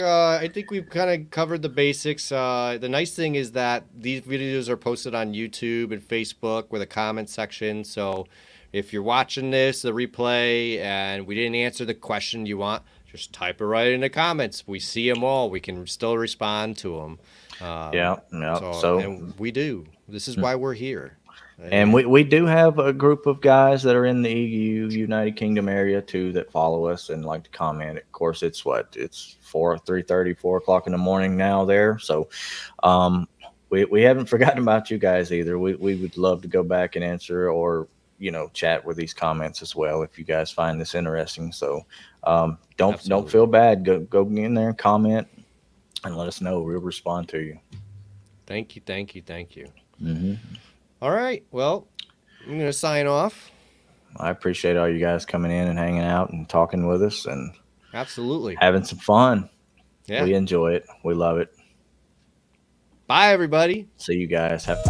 A: we've kind of covered the basics. The nice thing is that these videos are posted on YouTube and Facebook with a comment section. So, if you're watching this, the replay, and we didn't answer the question you want, just type it right in the comments. We see them all. We can still respond to them.
B: Yeah. So
A: and we do. This is why we're here.
B: And we do have a group of guys that are in the EU, United Kingdom area too, that follow us and like to comment. Of course, it's 3:30, 4 o'clock in the morning now there. So we haven't forgotten about you guys either. We would love to go back and answer or chat with these comments as well if you guys find this interesting. So don't feel bad. Go in there and comment and let us know. We'll respond to you.
A: Thank you.
B: Mm-hmm.
A: All right. Well, I'm going to sign off.
B: I appreciate all you guys coming in and hanging out and talking with us and
A: absolutely
B: having some fun.
A: Yeah.
B: We enjoy it. We love it.
A: Bye, everybody.
B: See you guys. Have